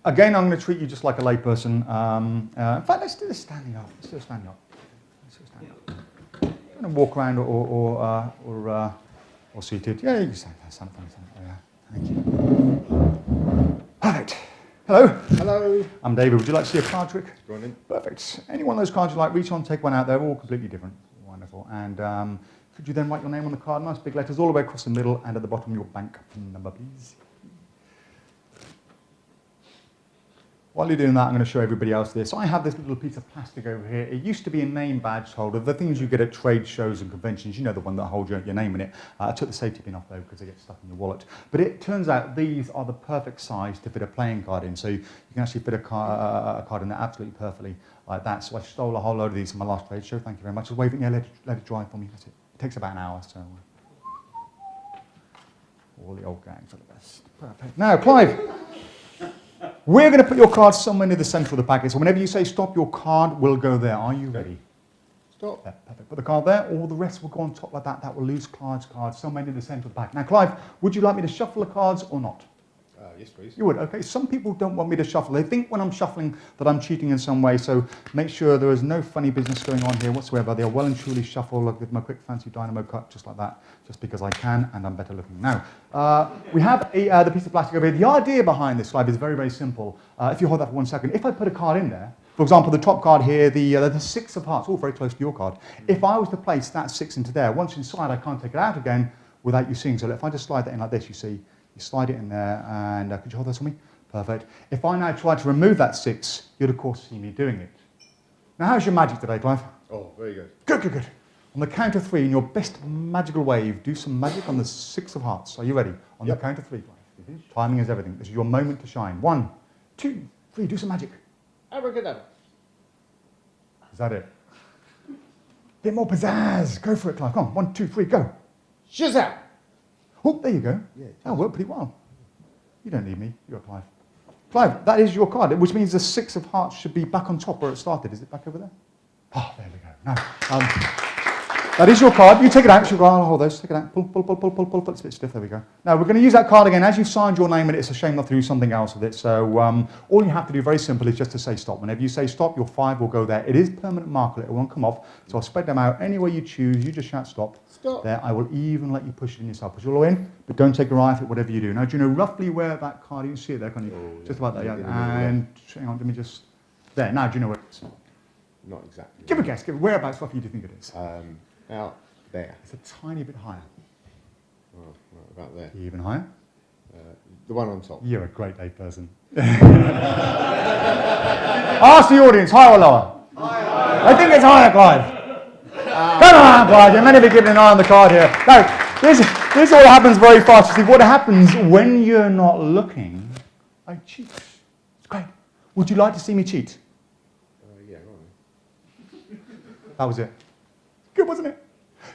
Again, I'm going to treat you just like a layperson. In fact, let's do this standing up. Let's do it standing up. I'm going to walk around or seated. Yeah, you can stand up. Yeah, thank you. Perfect. Hello. Hello. I'm David. Would you like to see a card trick? Go on in. Perfect. Any one of those cards you like, reach on, take one out. They're all completely different. Wonderful. And Could you then write your name on the card? Nice big letters all the way across the middle and at the bottom your bank number, please. While you're doing that, I'm going to show everybody else this. I have this little piece of plastic over here. It used to be a name badge holder, the things you get at trade shows and conventions. You know, the one that holds your name in it. I took the safety pin off though because they get stuck in your wallet. But it turns out these are the perfect size to fit a playing card in. So you can actually fit a card in there absolutely perfectly like that. So I stole a whole load of these from my last trade show. Thank you very much. Just wave it, yeah, let it dry for me. That's it. It takes about an hour, so all the old gangs are the best. Perfect. Now, Clive. We're going to put your card somewhere near the centre of the packet. So whenever you say stop, your card will go there. Are you ready? Stop. Yeah, perfect. Put the card there. All the rest will go on top like that. That will lose Clive's card somewhere near the centre of the packet. Now, Clive, would you like me to shuffle the cards or not? Yes, please. You would, okay. Some people don't want me to shuffle. They think when I'm shuffling that I'm cheating in some way, so make sure there is no funny business going on here whatsoever. They'll well and truly shuffle with my quick fancy dynamo cut, just like that, just because I can and I'm better looking. Now, we have the piece of plastic over here. The idea behind this slide is very, very simple. If you hold that for 1 second, if I put a card in there, for example, the top card here, the 6 of hearts, all very close to your card. If I was to place that 6 into there, once inside, I can't take it out again without you seeing. So if I just slide that in like this, you see, you slide it in there, and could you hold this for me? Perfect. If I now try to remove that 6, you'd of course see me doing it. Now, how's your magic today, Clive? Oh, very good. Good, good, good. On the count of 3, in your best magical wave, do some magic on the 6 of hearts. Are you ready? On the count of 3, Clive. Timing is everything. This is your moment to shine. 1, 2, 3, do some magic. Abracadabra. Is that it? Bit more pizzazz. Go for it, Clive. Come on. 1, 2, 3, go. Shazam! Oh, there you go. Yeah, that worked pretty well. You don't need me. You're Clive. Clive, that is your card, which means the 6 of hearts should be back on top where it started. Is it back over there? Oh, there we go. Now, that is your card. You take it out. I'll hold those. Take it out. Pull, pull, pull, pull, pull, pull. It's a bit stiff. There we go. Now, we're going to use that card again. As you've signed your name in it, it's a shame not to do something else with it. So all you have to do, very simple, is just to say stop. Whenever you say stop, your 5 will go there. It is permanent marker. It won't come off. So I'll spread them out any way you choose. You just shout stop. Stop. There. I will even let you push it in yourself. Push it all in, but don't take your eye off it, whatever you do. Now, do you know roughly where that card, you can see it there, can't you? Oh, yeah. Just about there, yeah. Yeah. And hang on, let me just, there. Now, do you know where it is? Not exactly. Give a guess. Whereabouts roughly do you think it is? Out there. It's a tiny bit higher. Oh, right, about there. Even higher? The one on top. You're a great day person. Ask the audience, higher or lower? Higher. I think it's higher, Clive. Come on, Clive, you're meant to be giving an eye on the card here. Now, this all happens very fast. You see, what happens when you're not looking, I cheat. It's great. Would you like to see me cheat? Yeah, right. That was it. Good, wasn't it?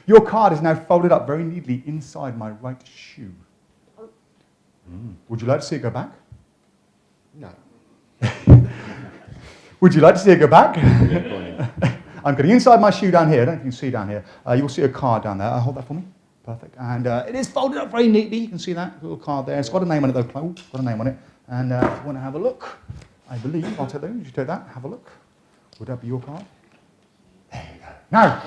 Your card is now folded up very neatly inside my right shoe. Would you like to see it go back? No. Would you like to see it go back? Yeah, go on in. I'm getting inside my shoe down here. I don't know if you can see down here. You'll see a card down there. Hold that for me. Perfect. And it is folded up very neatly. You can see that little card there. It's got a name on it, though. Oh, it's got a name on it. And if you want to have a look, I believe I'll take those. You take that. Have a look. Would that be your card? There you go. Now,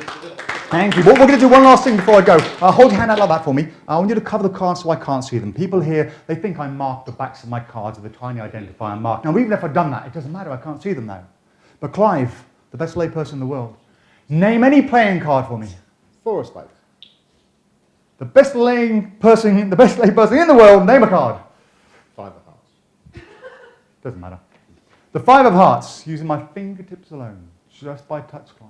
thank you. What we're going to do, one last thing before I go. Hold your hand out like that for me. I want you to cover the cards so I can't see them. People here, they think I marked the backs of my cards with a tiny identifier mark. Now, even if I've done that, it doesn't matter. I can't see them now. But Clive, the best lay person in the world, name any playing card for me. 4 of spades. The best lay person in the world, name a card. 5 of hearts. Doesn't matter. The 5 of hearts, using my fingertips alone, just by touch, Clive.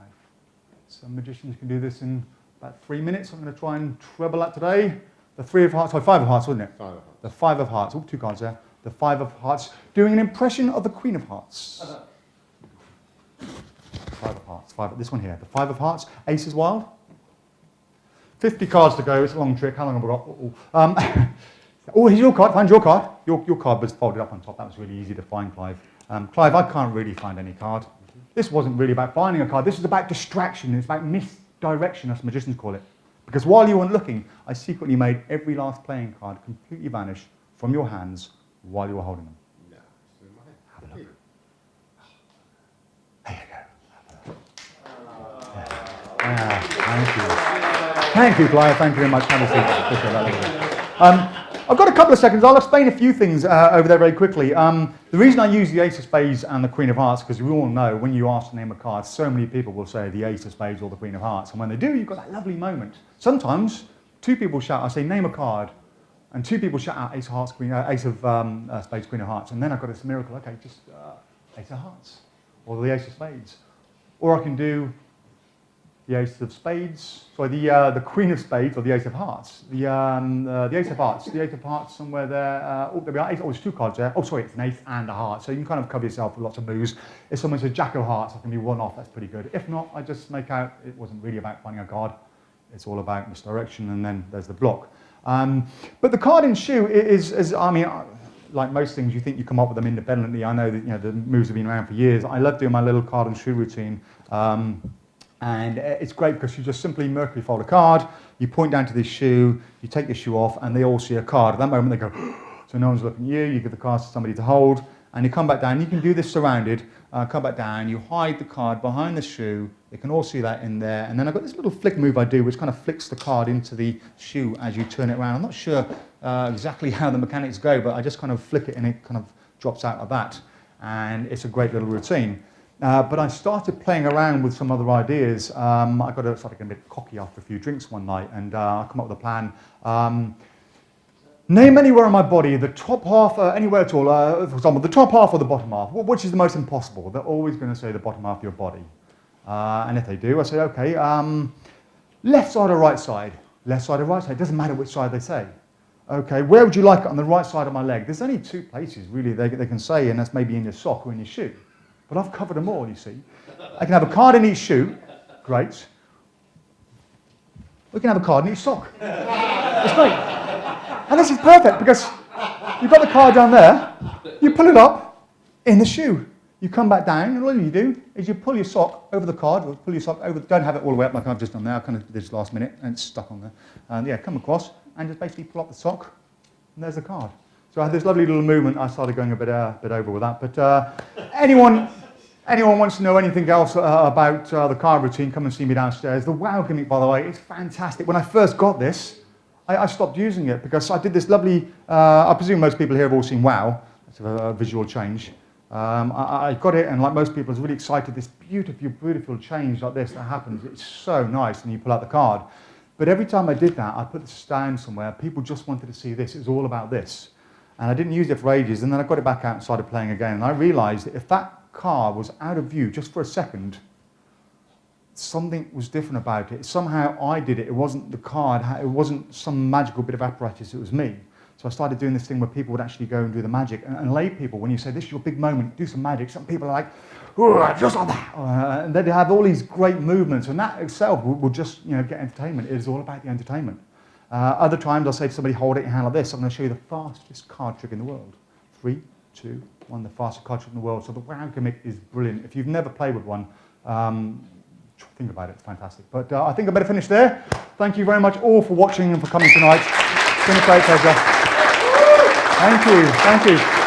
Some magicians can do this in about 3 minutes. I'm going to try and treble that today. The 3 of hearts, 5 of hearts, wasn't it? 5 of hearts. The 5 of hearts. Oh, 2 cards there. The 5 of hearts, doing an impression of the Queen of Hearts. 5 of hearts. This one here. The 5 of hearts. Ace is wild. 50 cards to go. It's a long trick. How long have we got? Oh, here's your card. Find your card. Your card was folded up on top. That was really easy to find, Clive. Clive, I can't really find any card. This wasn't really about finding a card. This is about distraction. It's about misdirection, as magicians call it. Because while you weren't looking, I secretly made every last playing card completely vanish from your hands while you were holding them. No, it's in my head. Have a look. There you go. Thank you. Thank you, Clive. Thank you very much. Have a seat. Appreciate that. I've got a couple of seconds. I'll explain a few things over there very quickly. The reason I use the Ace of Spades and the Queen of Hearts, because we all know when you ask to name a card, so many people will say the Ace of Spades or the Queen of Hearts. And when they do, you've got that lovely moment. Sometimes two people shout, I say, name a card. And two people shout out Ace of Hearts, Ace of Spades, Queen of Hearts. And then I've got this miracle, okay, just Ace of Hearts or the Ace of Spades. Or I can do the Ace of Spades, sorry, the Queen of Spades or the Ace of Hearts. The Ace of Hearts, somewhere there. Oh, there we are. Oh, there's two cards there. Oh, sorry, it's an Ace and a Heart. So you can kind of cover yourself with lots of moves. If someone says Jack of Hearts, I can be one off. That's pretty good. If not, I just make out it wasn't really about finding a card. It's all about misdirection, and then there's the block. But the card in shoe is I mean, like most things, you think you come up with them independently. I know that the moves have been around for years. I love doing my little card and shoe routine. And it's great because you just simply mercury fold a card, you point down to this shoe, you take the shoe off, and they all see a card. At that moment, they go, so no one's looking at you, you give the cards to somebody to hold, and you come back down. You can do this surrounded, come back down, you hide the card behind the shoe, they can all see that in there, and then I've got this little flick move I do, which kind of flicks the card into the shoe as you turn it around. I'm not sure exactly how the mechanics go, but I just kind of flick it and it kind of drops out of that, and it's a great little routine. But I started playing around with some other ideas. I started getting a bit cocky after a few drinks one night, and I come up with a plan. Name anywhere on my body, the top half, anywhere at all. For example, the top half or the bottom half. Which is the most impossible? They're always going to say the bottom half of your body. And if they do, I say, okay, left side or right side? Left side or right side? It doesn't matter which side they say. Okay, where would you like it? On the right side of my leg? There's only two places, really, they can say, and that's maybe in your sock or in your shoe. But I've covered them all, you see. I can have a card in each shoe. Great. We can have a card in each sock. It's great. And this is perfect because you've got the card down there. You pull it up in the shoe. You come back down, and all you do is you pull your sock over the card, or pull your sock over, don't have it all the way up like I've just done there. I kind of did this last minute, and it's stuck on there. And yeah, come across, and just basically pull up the sock, and there's the card. So I had this lovely little movement. I started going a bit over with that. But anyone wants to know anything else about the card routine, come and see me downstairs. The WoW gimmick, by the way, is fantastic. When I first got this, I stopped using it because I did this lovely, I presume most people here have all seen WoW. That's a visual change. I got it, and like most people, I was really excited. This beautiful change like this that happens. It's so nice, and you pull out the card. But every time I did that, I put this down somewhere. People just wanted to see this. It was all about this. And I didn't use it for ages, and then I got it back out and started playing again. And I realized that if that card was out of view just for a second, something was different about it. Somehow I did it. It wasn't the card. It wasn't some magical bit of apparatus. It was me. So I started doing this thing where people would actually go and do the magic. And lay people, when you say, this is your big moment, do some magic, some people are like, just like that. And they'd have all these great movements, and that itself would just get entertainment. It is all about the entertainment. Other times I'll say to somebody, hold it in your hand like this. I'm going to show you the fastest card trick in the world. 3, 2, 1, the fastest card trick in the world. So the WoW gimmick is brilliant. If you've never played with one, think about it. It's fantastic. But I think I better finish there. Thank you very much all for watching and for coming tonight. It's been a great pleasure. Thank you.